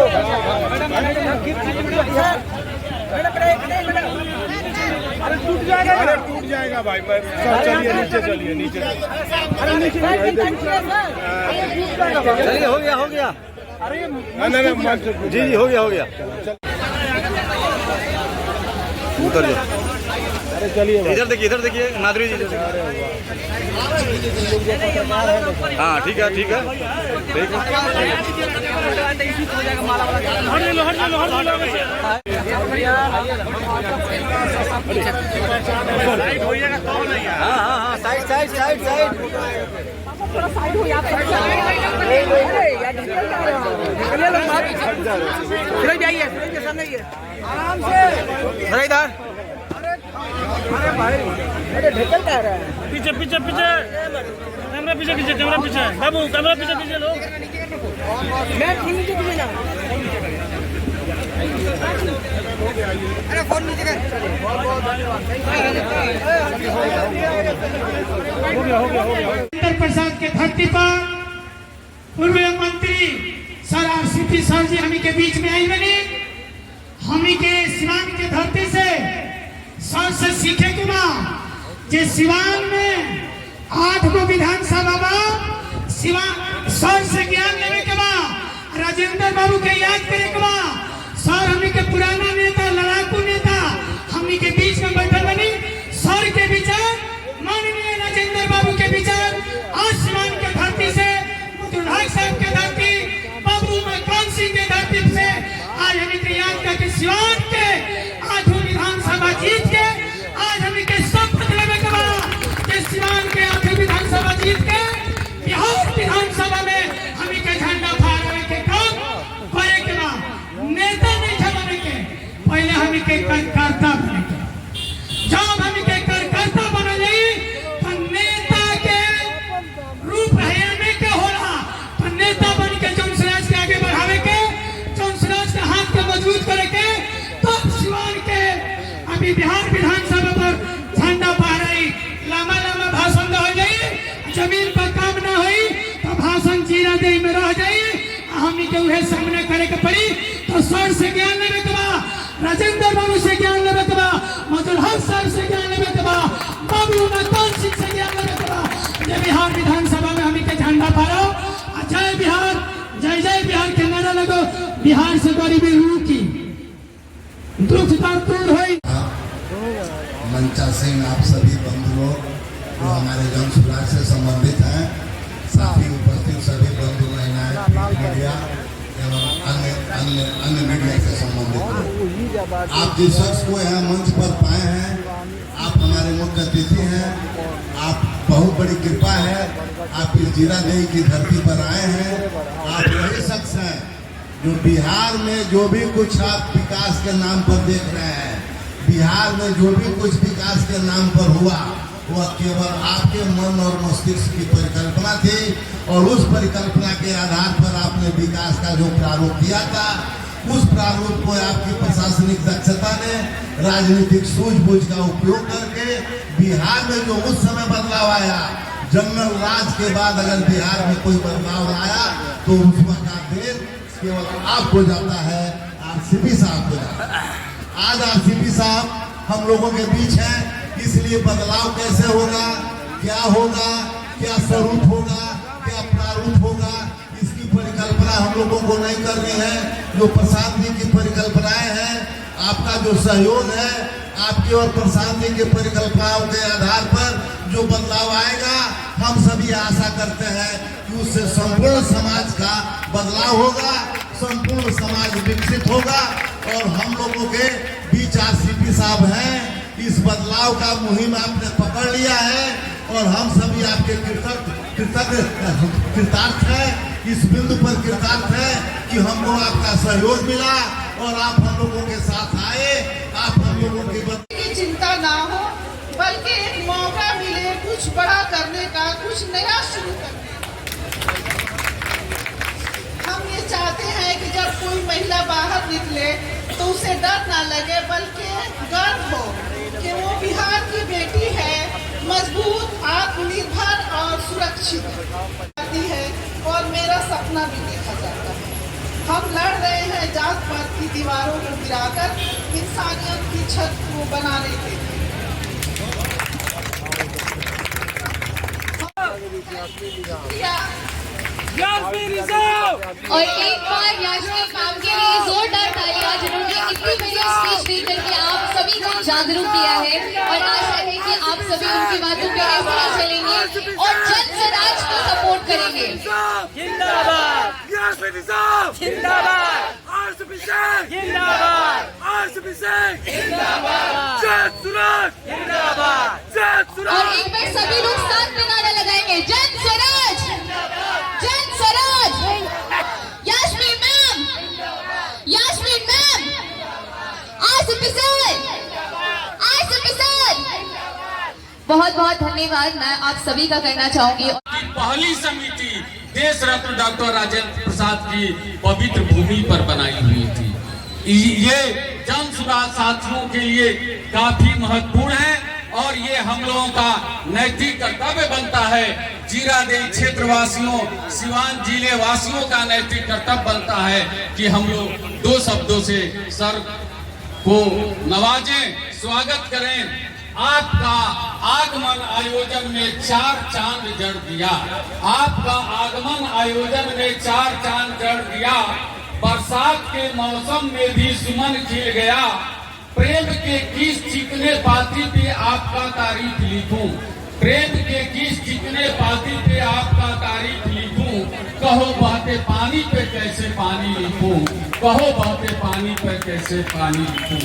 अरे टूट जाएगा। अरे टूट जाएगा भाई। चलिए नीचे, चलिए नीचे। अरे नीचे चलिए हो गया, हो गया। अरे जी जी हो गया, हो गया। उतर जाओ। अरे चलिए इधर देखिए माधुरी जी। हाँ ठीक है, ठीक है, ठीक है। हाँ साइड साइड साइड साइड। थोड़ा साइड हो यार। आराम से इधर। अरे भाई अरे ढेकल कह रहा है। पीछे पीछे पीछे कैमरा पीछे पीछे कैमरा पीछे बाबू कैमरा पीछे पीछे लो। मैं नीचे पीछे ना। अरे फोन नीचे कर। हो गया। राजेंद्र प्रसाद के धरती पर पूर्व मंत्री सर आरसीपी सर जी हमी के बीच में आई बनी। हमी के सिवान के धरती से सर से सीखे के बाद जे सिवान में 8 गो विधानसभा सिवान सर से ज्ञान लेने के बाद राजेंद्र बाबू के याद करे के बाद सर हमी के पुराना नेता लड़ाकू नेता हमी के बीच में बैठल बनी। सर के विचार माननीय राजेंद्र बाबू के विचार आज सिवान के धरती से मुतुलहक साहब के धरती बाबू मकान सिंह के धरती से आज हमें के याद करके सिवान के 8 विधानसभा जीत के आज हमें के शपथ लेने के बाद के सिवान के 8 विधानसभा जीत के बिहार विधानसभा में हमें के झंडा फहराने के काम करे के बाद नेता नहीं बने के पहले हमें के कार्यकर्ता बने के। जब हमें के कार्यकर्ता बने जाइए तो नेता के रूप में के हो रहा तो नेता बन के जमसराज के आगे बढ़ावे के जमसराज के हाथ के मजबूत करे के तब सिवान के अभी बिहार विधानसभा पर झंडा फहराई लंबा लंबा भाषण हो जाए जमीन पर काम ना हुई तो भाषण जीरा दे में रह जाई हमनी के उहे सामने करे के पड़ी। तो सर से ज्ञान लेवे के बा, राजेंद्र बाबू से ज्ञान लेवे के बा, मजदूर हक साहब से ज्ञान लेवे के बा, बाबू नतन सिंह से ज्ञान लेवे के बा। जय बिहार विधानसभा में हमनी के झंडा फहराओ, जय बिहार, जय जय बिहार के नारा लगो। बिहार से गरीबी रुकी, दुख दर्द दूर हुई। मंचा सिंह, आप सभी बंधु लोग जो हमारे जन सुराज से संबंधित हैं, साथ ही उपस्थित सभी बंधु महिलाएं, मीडिया एवं अन्य मीडिया से संबंधित लोग, आप जिस शख्स को यहाँ मंच पर पाए हैं, आप हमारे मुख्य अतिथि हैं। आप बहुत बड़ी कृपा है, आप इस जीरादेई की धरती पर आए हैं। आप वही शख्स हैं जो बिहार में जो भी कुछ आप विकास के नाम पर देख रहे हैं, बिहार में जो भी कुछ विकास के नाम पर हुआ, वह केवल आपके मन और मस्तिष्क की परिकल्पना थी और उस परिकल्पना के आधार पर आपने विकास का जो प्रारूप दिया था, उस प्रारूप को आपकी प्रशासनिक दक्षता ने राजनीतिक सूझबूझ का उपयोग करके बिहार में जो उस समय बदलाव आया, जनरल राज के बाद अगर बिहार में कोई बदलाव आया तो उसका देर केवल आपको जाता है, आरसीपी साहब को जाता है। आज आरसीपी साहब हम लोगों के बीच हैं, इसलिए बदलाव कैसे होगा, क्या होगा, क्या स्वरूप होगा, क्या प्रारूप होगा, इसकी परिकल्पना हम लोगों को नहीं करनी है। जो प्रशांत जी की परिकल्पनाएं हैं, आपका जो सहयोग है, आपकी और प्रशांत जी की परिकल्पनाओं के आधार पर जो बदलाव आएगा, हम सभी आशा करते हैं कि उससे संपूर्ण समाज का बदलाव होगा, संपूर्ण समाज विकसित होगा और हम लोगों के बीच आरसीपी साहब हैं। इस बदलाव का मुहिम आपने पकड़ लिया है और हम सभी आपके कृतार्थ हैं, इस बिंदु पर कृतार्थ है कि हमको आपका सहयोग मिला और आप हम लोगों के साथ आए, आप हम लोगों की चिंता ना हो, बल्कि एक मौका मिले कुछ बड़ा करने का, कुछ नया शुरू करने का। हम ये चाहते हैं कि जब कोई महिला बाहर निकले तो उसे डर ना लगे, बल्कि गर्व हो कि वो बिहार की बेटी है, मजबूत, आत्मनिर्भर और सुरक्षित है। और मेरा सपना भी देखा जाता है। हम लड़ रहे हैं जात पात की दीवारों को गिराकर इंसानियत की छत को बनाने के लिए। और एक बार यास्मीन मैम के लिए जोरदार तालियां, जिन्होंने इतनी बड़ी स्पीच दे करके आप सभी को जागरूक किया है। और आशा है कि आप सभी उनकी बातों पे ऐसे ही चलेंगे और जन स्वराज को सपोर्ट करेंगे। जिंदाबाद यास्मीन साहब, जिंदाबाद आरसीपी सिंह, जिंदाबाद आरसीपी सिंह, जिंदाबाद जन स्वराज, जिंदाबाद जन स्वराज। और एक बार सभी लोग साथ में नारा लगाएंगे, Jan Swaraj, Jan Swaraj, Yasmin ma'am, Yasmin ma'am, RCP sir, RCP sir. बहुत बहुत धन्यवाद मैं आप सभी का करना चाहूंगी। पहली समिति देश रत्न डॉक्टर राजेंद्र प्रसाद की पवित्र भूमि पर बनाई हुई थी। ये जन सुराज साथियों के लिए काफी महत्वपूर्ण है और ये हम लोगों का नैतिक कर्तव्य बनता है। जीरादेई क्षेत्रवासियों, सिवान जिले वासियों का नैतिक कर्तव्य बनता है कि हम लोग दो शब्दों से सर को नवाजें, स्वागत करें। आपका आगमन आयोजन में 4 चांद जड़ दिया, आपका आगमन आयोजन में 4 चांद जड़ दिया। बरसात के मौसम में भी सुमन खिल गया। प्रेम के किस चिकने पाती पे आपका तारीफ लिखूं, प्रेम के किस चिकने पाती पे आपका तारीफ लिखूं। कहो बहते पानी पे कैसे पानी लिखूं, कहो बहते पानी पे कैसे पानी लिखूं।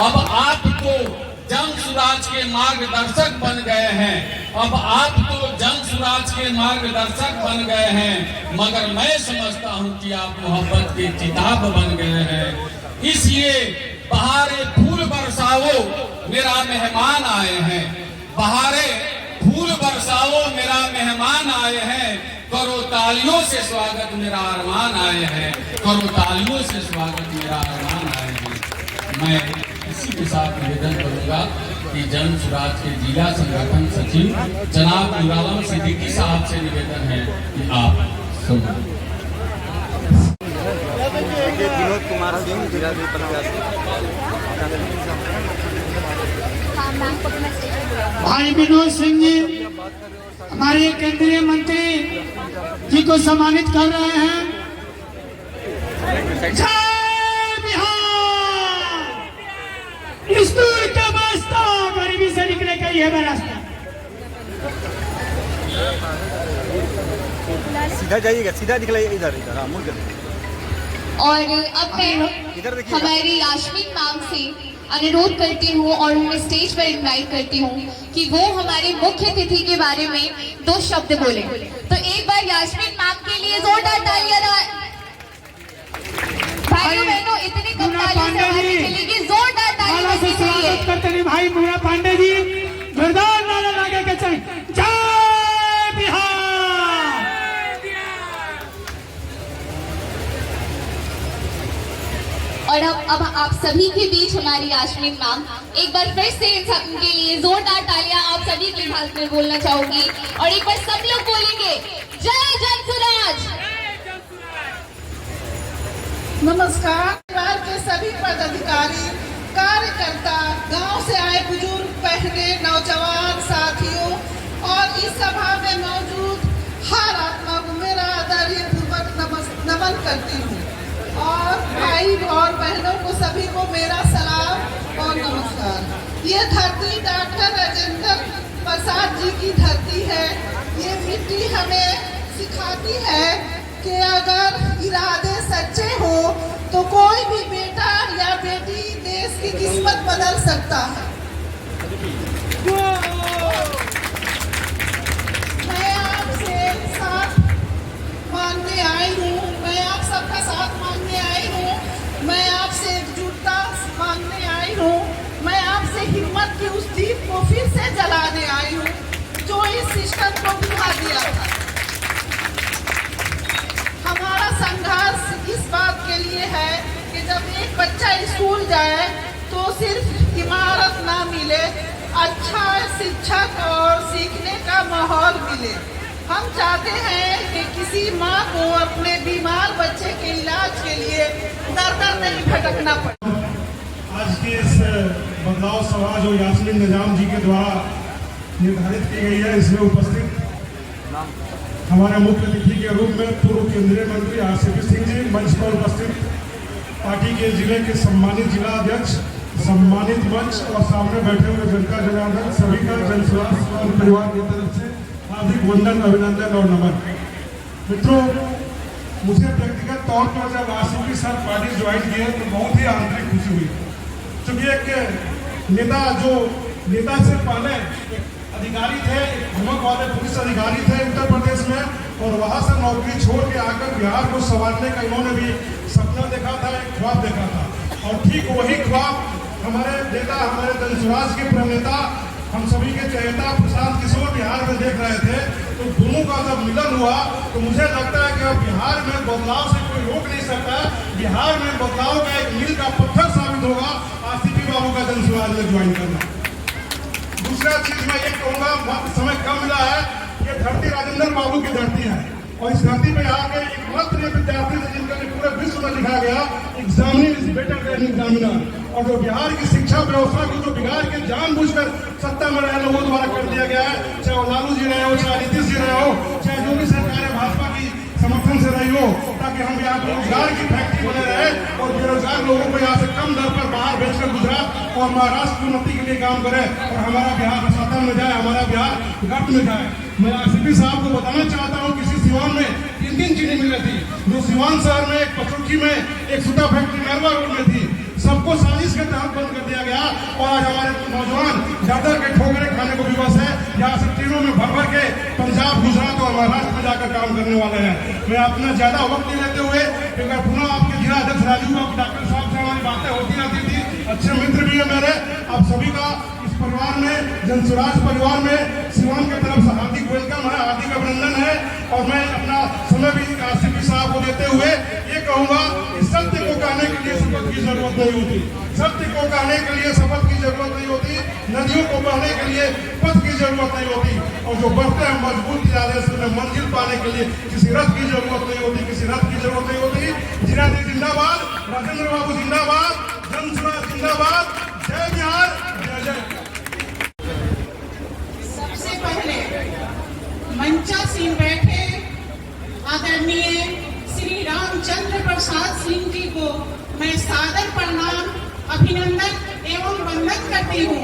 अब आप तो जन सुराज के मार्गदर्शक बन गए हैं, अब आप तो जन सुराज के मार्गदर्शक बन गए हैं, मगर मैं समझता हूं कि आप मोहब्बत के किताब बन गए हैं। इसलिए बहारे फूल बरसाओ मेरा मेहमान आए हैं, बहारे फूल बरसाओ मेरा मेहमान आए हैं। करो तालियों से स्वागत मेरा अरमान आए हैं, करो तालियों से स्वागत मेरा अरमान आए हैं। मैं इसी के साथ निवेदन करूंगा कि कि जन स्वराज के जिला संगठन सचिव जनाब नूरालम सिद्दीकी साहब से निवेदन है कि आप सुनो। विनोद कुमार सिंह जीरादेई प्रत्याशी। भाई विनोद सिंह जी हमारे केंद्रीय मंत्री जी को सम्मानित कर रहे हैं। जय बिहार, इस दूर का वास्ता गरीबी से निकले का यह रास्ता। सीधा जाइएगा, सीधा दिखलाइए, इधर इधर हाँ, मुड़ कर। और अब मैं हमारी यास्मीन मैम से अनुरोध करती हूँ और उन्हें स्टेज पर इनवाइट करती हूँ कि वो हमारे मुख्य अतिथि के बारे में 2 शब्द बोले। तो एक बार यास्मीन मैम के लिए जोरदार तालियां। भाइयों बहनों, इतनी कम तालियों से बात चलेगी, जोरदार तालियां से स्वागत करते हैं भाई मुन्ना पांडे जी। जोरदार नारा लगा के चले जय बिहार। और अब आप सभी के बीच हमारी यास्मीन मैम, एक बार फिर से इन सब के लिए जोरदार तालियां आप सभी के साथ में बोलना चाहूंगी। और एक बार सब लोग बोलेंगे जय जन स्वराज। नमस्कार। परिवार के सभी पदाधिकारी, कार्यकर्ता, गांव से आए बुजुर्ग, बहने, नौजवान साथियों और इस सभा में मौजूद हर आत्मा को मेरा आदरणीय पूर्वक नमन करती हूँ। और भाई और बहनों को सभी को मेरा सलाम और नमस्कार। ये धरती डॉक्टर राजेंद्र प्रसाद जी की धरती है। ये मिट्टी हमें सिखाती है कि अगर इरादे सच्चे हो तो कोई भी बेटा या बेटी देश की किस्मत बदल सकता है। मैं आपसे साथ मांगने आई हूँ, मैं आप सबका साथ मांगने आई हूँ, मैं आपसे एकजुटता मांगने आई हूँ, मैं आपसे हिम्मत की उस दीप को फिर से जलाने आई हूँ जो इस सिस्टम को बुझा दिया था। हमारा संघर्ष इस बात के लिए है कि जब एक बच्चा स्कूल जाए तो सिर्फ इमारत ना मिले, अच्छा शिक्षक और सीखने का माहौल मिले। हम चाहते हैं कि किसी माँ को अपने बीमार बच्चे के इलाज के लिए दर दर नहीं भटकना पड़े। आज की इस बदलाव सभा जो यास्मीन निजाम जी के द्वारा निर्धारित की गई है, इसमें उपस्थित हमारे मुख्य अतिथि के रूप में पूर्व केंद्रीय मंत्री आरसीपी सिंह जी, मंच पर उपस्थित पार्टी के जिले के सम्मानित जिला अध्यक्ष, सम्मानित मंच और सामने बैठे हुए जनता जनार्दन, सभी का जन स्वराज परिवार की तरफ से हार्दिक वंदन, अभिनंदन और नमन। मित्रों, मुझे व्यक्तिगत तौर पर जब आरसीपी सर पार्टी ज्वाइन की है तो बहुत ही आंतरिक खुशी हुई, क्योंकि एक नेता से पहले अधिकारी थे, नमक वाले पुलिस अधिकारी थे उत्तर प्रदेश में, और वहां से नौकरी छोड़ के आकर बिहार को संभालने का इन्होंने भी सपना देखा था, एक ख्वाब देखा था। और ठीक वही ख्वाब हमारे नेता, हमारे जनस्वराज के प्रणेता, हम सभी के चहेता प्रशांत किशोर बिहार में देख रहे थे। तो दोनों का जब मिलन हुआ तो मुझे लगता है कि अब बिहार में बदलाव से कोई रोक नहीं सकता। बिहार में बदलाव का एक मील का पत्थर साबित होगा आरसीपी बाबू का जनस्वराज में ज्वाइन करना। दूसरा चीज मैं ये कहूँगा, समय कम मिला है, ये धरती राजेंद्र बाबू की धरती है, और इस धरती पे आके एकमात्र विद्यार्थी थे जिनका पूरे विश्व में लिखा गया examiner is better than examiner. और जो बिहार की शिक्षा व्यवस्था को जो बिहार के जानबूझकर सत्ता में रहे लोगों द्वारा कर दिया गया है, चाहे वो लालू जी रहे हो, चाहे नीतीश जी रहे हो, चाहे जो भी सरकार भाजपा की समर्थन से रही हो, ताकि हम यहाँ रोजगार की फैक्ट्री बने रहे और बेरोजगार लोगों को यहाँ से कम दर पर बाहर बेचकर गुजरात और महाराष्ट्र की उन्नति के लिए काम करे और हमारा बिहार सत्ता में जाए, हमारा बिहार गर्त में जाए। मैं आरसीपी साहब को बताना चाहता हूँ, किसी सिवान में 3 चीनी मिल रही थी, जो सिवान शहर में एक पचरुखी में एक सूता फैक्ट्री नरवा रोड में थी, सबको साजिश के तहत बंद कर दिया गया। और आज हमारे नौजवान ज्यादा के ठोकरे खाने को विवश है, यहाँ से ट्रेनों में भर भर के पंजाब, गुजरात और महाराष्ट्र में जाकर काम करने वाले हैं। मैं अपना ज्यादा वक्त नहीं लेते हुए एक बार पुनः आपके जिला अध्यक्ष राजू बाबू डॉक्टर साहब से हमारी बातें होती रहती थी, अच्छे मित्र भी है मेरे, आप सभी का इस परिवार में जनसुराज परिवार में सिवान की तरफ से हार्दिक वेलकम है, हार्दिक अभिनंदन है। और मैं अपना समय भी आरसीपी साहब को देते हुए ये कहूंगा कि सत्य को कहने के लिए शपथ की जरूरत नहीं होती, सत्य को कहने के लिए शपथ की जरूरत नहीं होती, नदियों को बहने के लिए पथ की जरूरत नहीं होती, और जो बढ़ते हैं मजबूत इरादे से मंजिल पाने के लिए किसी रथ की जरूरत नहीं होती, किसी रथ की जरूरत नहीं होती। जिरादेई जिंदाबाद, राजेंद्र बाबू जिंदाबाद, जनसुराज जिंदाबाद, जय बिहार, जय जय। सबसे पहले मंचासीन बैठे आदरणीय श्री रामचंद्र प्रसाद सिंह जी को मैं सादर प्रणाम, अभिनंदन एवं वंदन करती हूँ।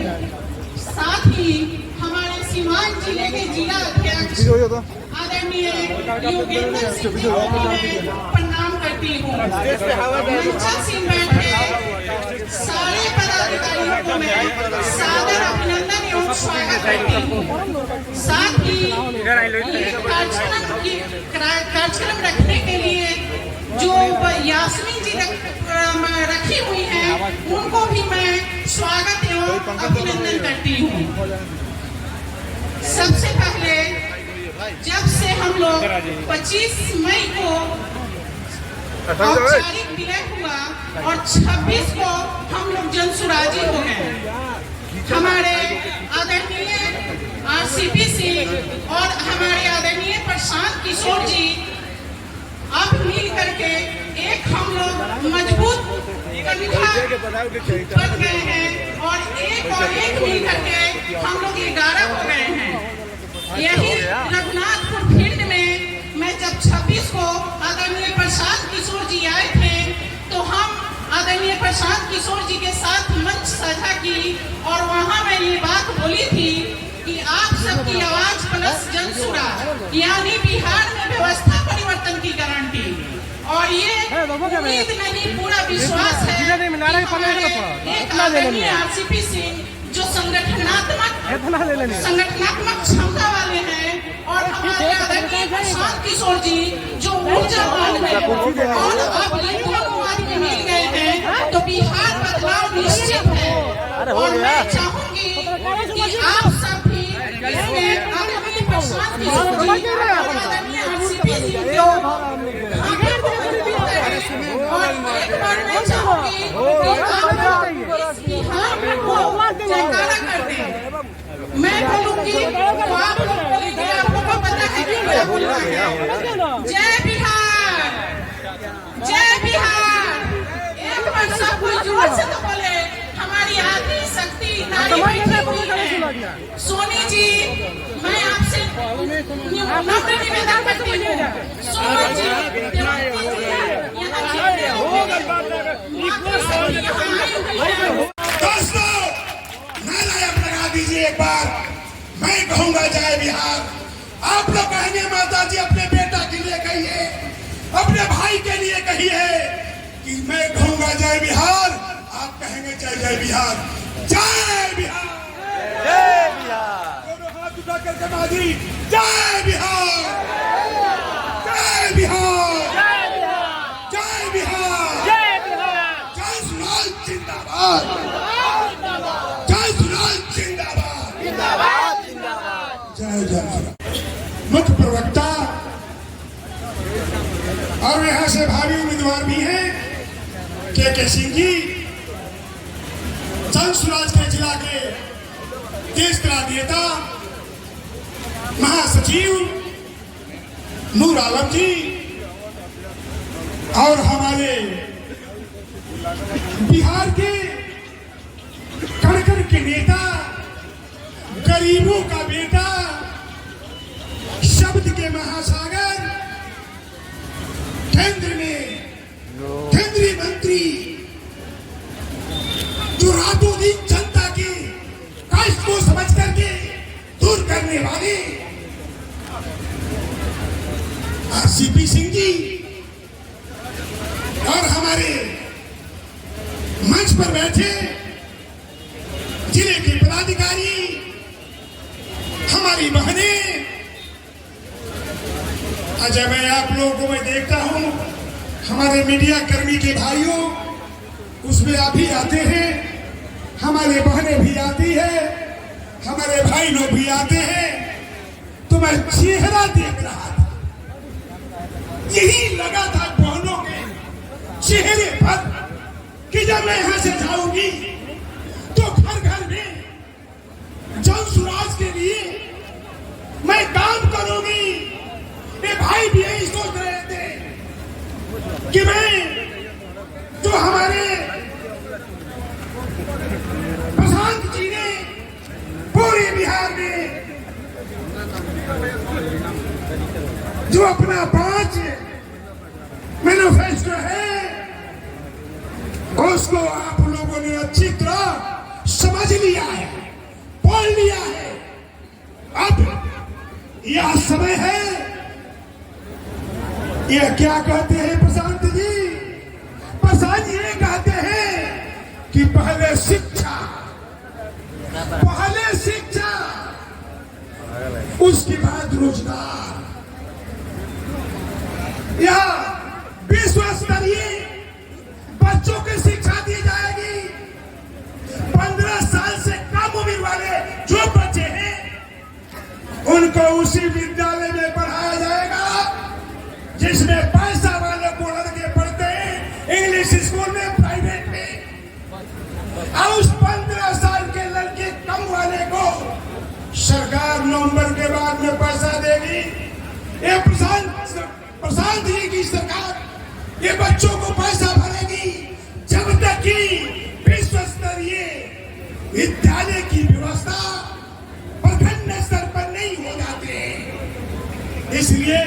साथ ही हमारे सीवान जिले के जिला अध्यक्ष आदरणीय योगेंद्र सिंह जी को मैं प्रणाम करती हूँ। मंचासीन बैठे सारे पदाधिकारियों को मैं सादर अभिनंदन एवं स्वागत करती हूँ। साथ ही कार्यक्रम रखने के लिए जो यास्मीन जी रखी हुई हैं, उनको भी मैं स्वागत एवं अभिनंदन करती हूँ। सबसे पहले जब से हम लोग 25 मई को औपचारिक विलय हुआ और 26 को हम लोग जनसुराजी हो गए, हमारे आदरणीय आरसीपी सिंह और हमारे आदरणीय प्रशांत किशोर जी अब मिल करके एक हम लोग मजबूत बन गए हैं और एक मिल करके हम लोग 11 हो गए हैं। यही रघुनाथपुर फील्ड में मैं जब 26 को आदरणीय प्रशांत किशोर जी आए थे तो हम आदरणीय प्रशांत किशोर जी के साथ मंच साझा की और वहां मैं ये बात बोली थी कि आप सबकी आवाज प्लस जनसुराज यानी बिहार में व्यवस्था परिवर्तन की गारंटी, और ये उम्मीद नहीं पूरा विश्वास है एक आदरणीय आरसीपी सिंह जो संगठनात्मक क्षमता वाले हैं और हमारे आदरणीय प्रशांत किशोर जी जो ऊर्जावान है, और अब ये दोनों आदमी मिल गए हैं तो बिहार बदलाव निश्चित है। और मैं चाहूंगी कि आप सब भी इसमें आदरणीय प्रशांत किशोर जी और आदरणीय आरसीपी सिंह को और एक बार मैं चाहूंगी कि आप इस बिहार को जयकारा कर दें। मैं बोलूंगी तो आप लोग बोलेंगे, आप लोगों को पता है कि क्या बोलना है। जय बिहार, जय बिहार। एक बार सब कोई जोर से तो बोले। हमारी आदि शक्ति नारी बैठी हुई है। सोनी जी, मैं आपसे नम्र निवेदन करती हूँ। सोनी जी, दोस्तों नारायण लगा दीजिए एक बार। मैं कहूंगा जय बिहार। आप लोग कहेंगे माता जी अपने बेटा के लिए कहिए, अपने भाई के लिए कहिए कि मैं कहूंगा जय बिहार, आप कहेंगे जय जय बिहार, जय बिहार, जय बिहार। दोनों हाथ उठा करके मादी जय बिहार, जय बिहार, जय बिहार, जय बिहार। जय सुराज जिंदाबाद, जय सुराज जिंदाबाद, जिंदाबाद, जिंदाबाद। जय जय। मुख्य प्रवक्ता और यहाँ से भावी उम्मीदवार भी हैं के सिंह जी, जनसुराज के जिला के देश का नेता महासचिव नूर आलम जी और हमारे बिहार के कण-कण के नेता, गरीबों का बेटा, शब्द के महासागर, केंद्र में केंद्रीय मंत्री जो रातों दिन जनता की कष्ट को समझ करके दूर करने वाले आरसीपी सिंह जी और हमारे मंच पर बैठे जिले के पदाधिकारी, हमारी बहनें। आज मैं आप लोगों को मैं देखता हूं, हमारे मीडिया कर्मी के भाइयों उसमें आप भी आते हैं, हमारे बहनें भी आती है, हमारे भाई लोग भी आते हैं तो मैं चेहरा देख रहा था, यही लगा था बहनों के चेहरे पर कि जब मैं यहां से जाऊंगी तो घर घर में जन सुराज के लिए मैं काम करूंगी। ये भाई भी यही सोच रहे थे कि मैं जो हमारे प्रशांत जी ने पूरे बिहार में जो अपना 5 मैनिफेस्टो है उसको आप लोगों ने अच्छी तरह समझ लिया है, पढ़ लिया है। अब यह समय है, ये क्या कहते हैं प्रशांत जी? प्रशांत जी ये कहते हैं कि पहले शिक्षा, उसके बाद रोजगार। यह विश्व स्तरीय बच्चों की शिक्षा दी जाएगी। 15 साल से कम उम्र वाले जो बच्चे हैं उनको उसी विद्यालय में पढ़ाया जाएगा जिसमें पैसा वाले को लड़के पढ़ते हैं, इंग्लिश स्कूल में, प्राइवेट में। और उस 15 साल के लड़के कम वाले को सरकार नवंबर के बाद में पैसा देगी। ये प्रशांत जी की सरकार ये बच्चों को पैसा भरेगी जब तक कि विश्व स्तरीय विद्यालय की व्यवस्था प्रखंड स्तर पर नहीं हो जाती है। इसलिए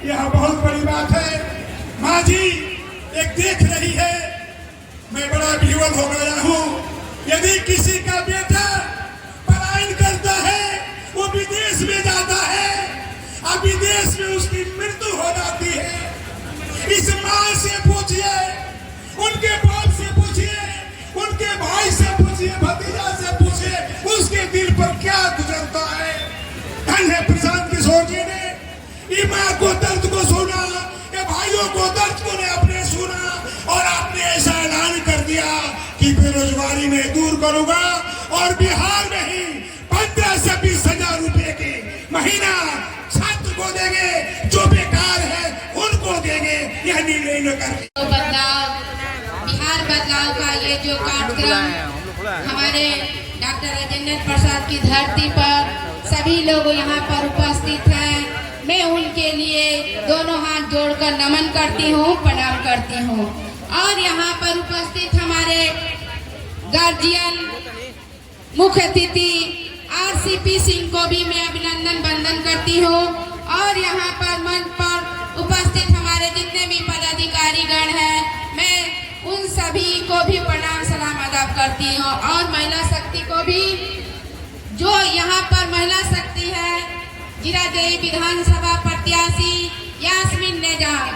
यह बहुत बड़ी बात है। माँ जी एक देख रही है, मैं बड़ा विवल हो गया हूँ। यदि किसी का बेटा पलायन करता है, वो विदेश में जाता है, अब विदेश में उसकी मृत्यु हो जाती है। इस माँ से पूछिए, उनके बाप से पूछिए, उनके भाई से पूछिए, भतीजा से पूछिए, उसके दिल पर क्या गुजरता है। धन्य प्रशांत किशोर जी ने ये माँ को दर्द को सुना, ये भाइयों को दर्द को ने अपने सुना और आपने ऐसा ऐलान कर दिया कि बेरोजगारी में दूर करूंगा और बिहार में ही 15 से 20 हजार रुपए के महीना छात्र को देंगे, जो बेकार है उनको देंगे। यह निर्णय न कर बदलाव, बिहार बदलाव का ये जो कार्यक्रम हमारे डॉक्टर राजेंद्र प्रसाद की धरती पर सभी लोग यहाँ पर उपस्थित हैं। मैं उनके लिए दोनों हाथ जोड़कर नमन करती हूँ, प्रणाम करती हूँ। और यहाँ पर उपस्थित हमारे गार्जियन, मुख्य अतिथि RCP सिंह को भी मैं अभिनंदन वंदन करती हूँ। और यहाँ पर मंच पर उपस्थित हमारे जितने भी पदाधिकारी गण हैं, मैं उन सभी को भी प्रणाम सलाम अदा करती हूँ। और महिला शक्ति को भी, जो यहाँ पर महिला शक्ति है, जीरादेई विधानसभा प्रत्याशी यास्मीन निजाम,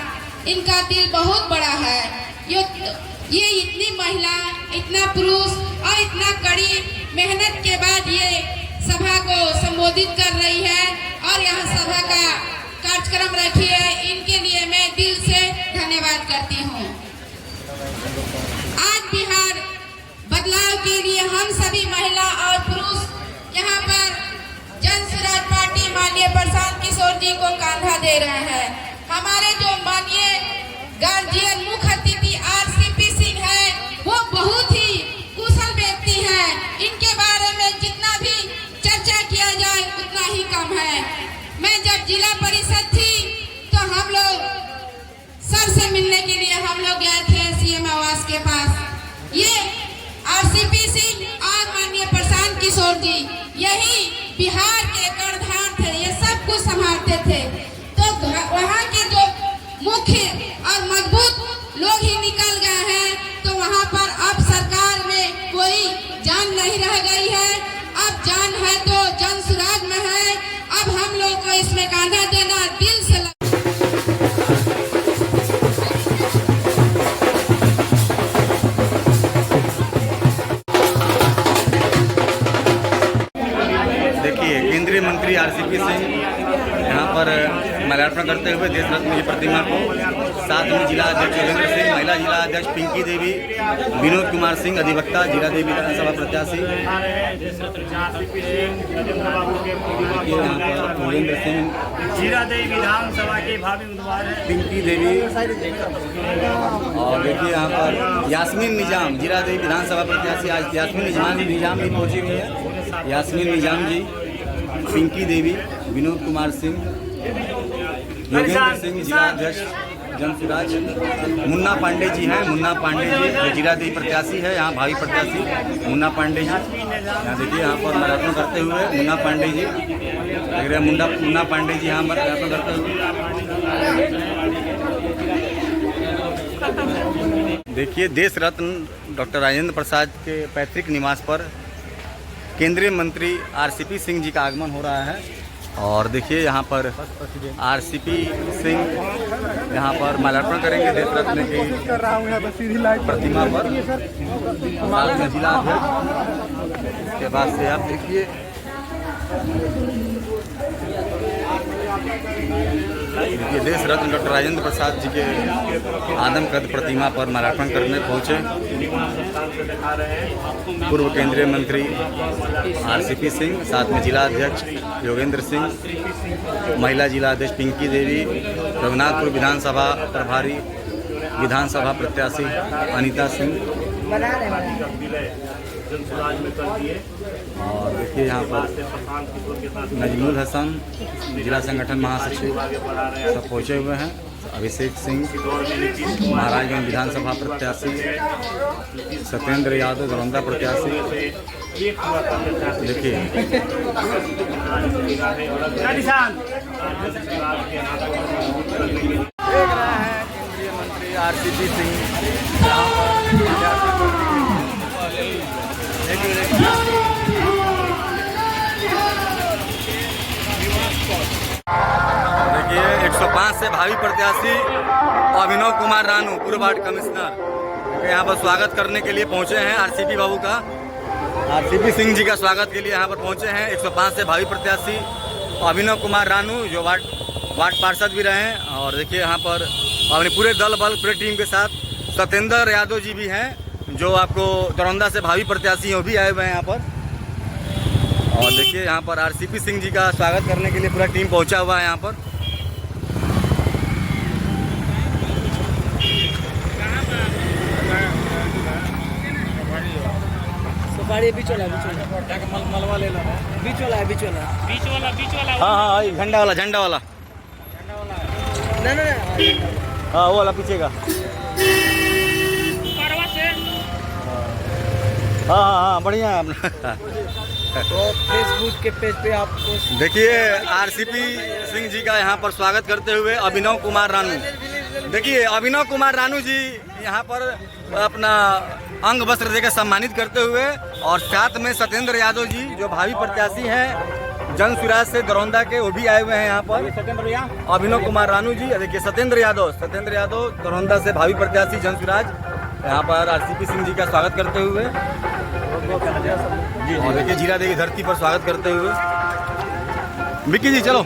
इनका दिल बहुत बड़ा है। ये इतनी महिला, इतना पुरुष और इतना कड़ी मेहनत के बाद ये सभा को संबोधित कर रही है और यहाँ सभा का कार्यक्रम रखी है। इनके लिए मैं दिल से धन्यवाद करती हूँ। आज बिहार बदलाव के लिए हम सभी महिला और पुरुष यहाँ पर जन स्वराज पार्टी माननीय प्रशांत किशोर जी को कंधा दे रहे हैं। हमारे जो माननीय गार्जियन, मुख्य अतिथि RCP सिंह है, वो बहुत ही कुशल व्यक्ति हैं। इनके बारे में जितना भी चर्चा किया जाए उतना ही कम है। मैं जब जिला परिषद थी तो हम लोग सर से मिलने के लिए हम लोग गए थे CM आवास के पास। ये RCP सिंह और माननीय प्रशांत किशोर जी यही बिहार के कर्णधार थे, ये सब कुछ संभालते थे। तो वहाँ के जो मुख्य और मजबूत लोग ही निकल गए हैं, तो वहाँ पर अब सरकार में कोई जान नहीं रह गई है। अब जान है तो जन सुराज में है। अब हम लोग को इसमें कांधा देना दिल से केंद्रीय मंत्री RCP सिंह यहाँ पर माल्यार्पण करते हुए देश रत्न की प्रतिमा को साथ में जिला अध्यक्ष योगेंद्र सिंह, महिला जिला अध्यक्ष पिंकी देवी, विनोद कुमार सिंह अधिवक्ता जीरा देवी विधानसभा प्रत्याशी, योगेंद्र सिंह जीरा देवी विधानसभा के भावी उम्मीदवार हैं, पिंकी देवी, और देखिए यहाँ पर यास्मीन निजाम जीरा देवी विधानसभा प्रत्याशी। आज यास्मीन निजाम भी पहुंची हुई है। यास्मीन निजाम जी, पिंकी देवी, विनोद कुमार सिंह, योगेंद्र सिंह जिला अध्यक्ष जनसुराज, मुन्ना पांडे जी हैं। मुन्ना पांडे जी जो जीरा देवी प्रत्याशी है, यहाँ भावी प्रत्याशी मुन्ना पांडे जी। यहाँ देखिए यहाँ पर मैराथन करते हुए मुन्ना पांडे जी देख रहे हैं। मुन्ना पांडे जी यहाँ मैराथन करते हुए देखिए देश रत्न डॉक्टर राजेंद्र प्रसाद के पैतृक निवास पर केंद्रीय मंत्री आरसीपी सिंह जी का आगमन हो रहा है। और देखिए यहाँ पर आरसीपी सिंह यहाँ पर माल्यार्पण करेंगे देश रत्न की प्रतिमा पर जिला अध्यक्ष। इसके बाद से आप देखिए देश रत्न डॉक्टर राजेंद्र प्रसाद जी के आदमकद प्रतिमा पर माल्यार्पण करने पहुंचे पूर्व केंद्रीय मंत्री आरसीपी सिंह, साथ में जिला अध्यक्ष योगेंद्र सिंह, महिला जिला अध्यक्ष पिंकी देवी, रघुनाथपुर विधानसभा प्रभारी विधानसभा प्रत्याशी अनीता सिंह। और देखिए यहाँ पर नजमुल हसन जिला संगठन महासचिव सब पहुँचे हुए हैं। अभिषेक सिंह महाराजगंज विधानसभा प्रत्याशी, सत्येंद्र यादव दरौंदा प्रत्याशी। देखिए देख रहे हैं केंद्रीय मंत्री आरसीपी सिंह यहाँ पर देखिए 105 से भावी प्रत्याशी अभिनव कुमार रानू पूर्व वार्ड कमिश्नर यहाँ पर स्वागत करने के लिए पहुंचे हैं। आरसीपी बाबू का, आरसीपी सिंह जी का स्वागत के लिए यहाँ पर पहुंचे हैं 105 से भावी प्रत्याशी अभिनव कुमार रानू जो वार्ड पार्षद भी रहे हैं। और देखिए यहाँ पर अपने पूरे दल बल पूरे टीम के साथ सत्येंद्र यादव जी भी हैं जो आपको दरौंदा से भावी प्रत्याशी हैं, वो भी आए हुए हैं यहाँ पर। और देखिए यहाँ पर आरसीपी सिंह जी का स्वागत करने के लिए पूरा टीम पहुंचा हुआ है यहाँ पर। मलवा ले लो, बीच वाला हाँ झंडा वाला हाँ वो वाला पीछे का हाँ बढ़िया है अपना। तो फेसबुक के पेज पे आपको देखिए आरसीपी सिंह जी का यहाँ पर स्वागत करते हुए अभिनव कुमार रानू। देखिए अभिनव कुमार रानू जी यहाँ पर अपना अंग वस्त्र देकर सम्मानित करते हुए, और साथ में सत्येंद्र यादव जी जो भावी प्रत्याशी हैं जन सुराज से दरौंदा के, वो भी आए हुए हैं यहाँ पर। अभिनव कुमार रानू जी, देखिए सत्येंद्र यादव दरौंदा से भावी प्रत्याशी जन सुराज यहाँ पर आरसीपी सिंह जी का स्वागत करते हुए, और देखिए जीरा देवी धरती पर स्वागत करते हुए। विक्की जी चलो।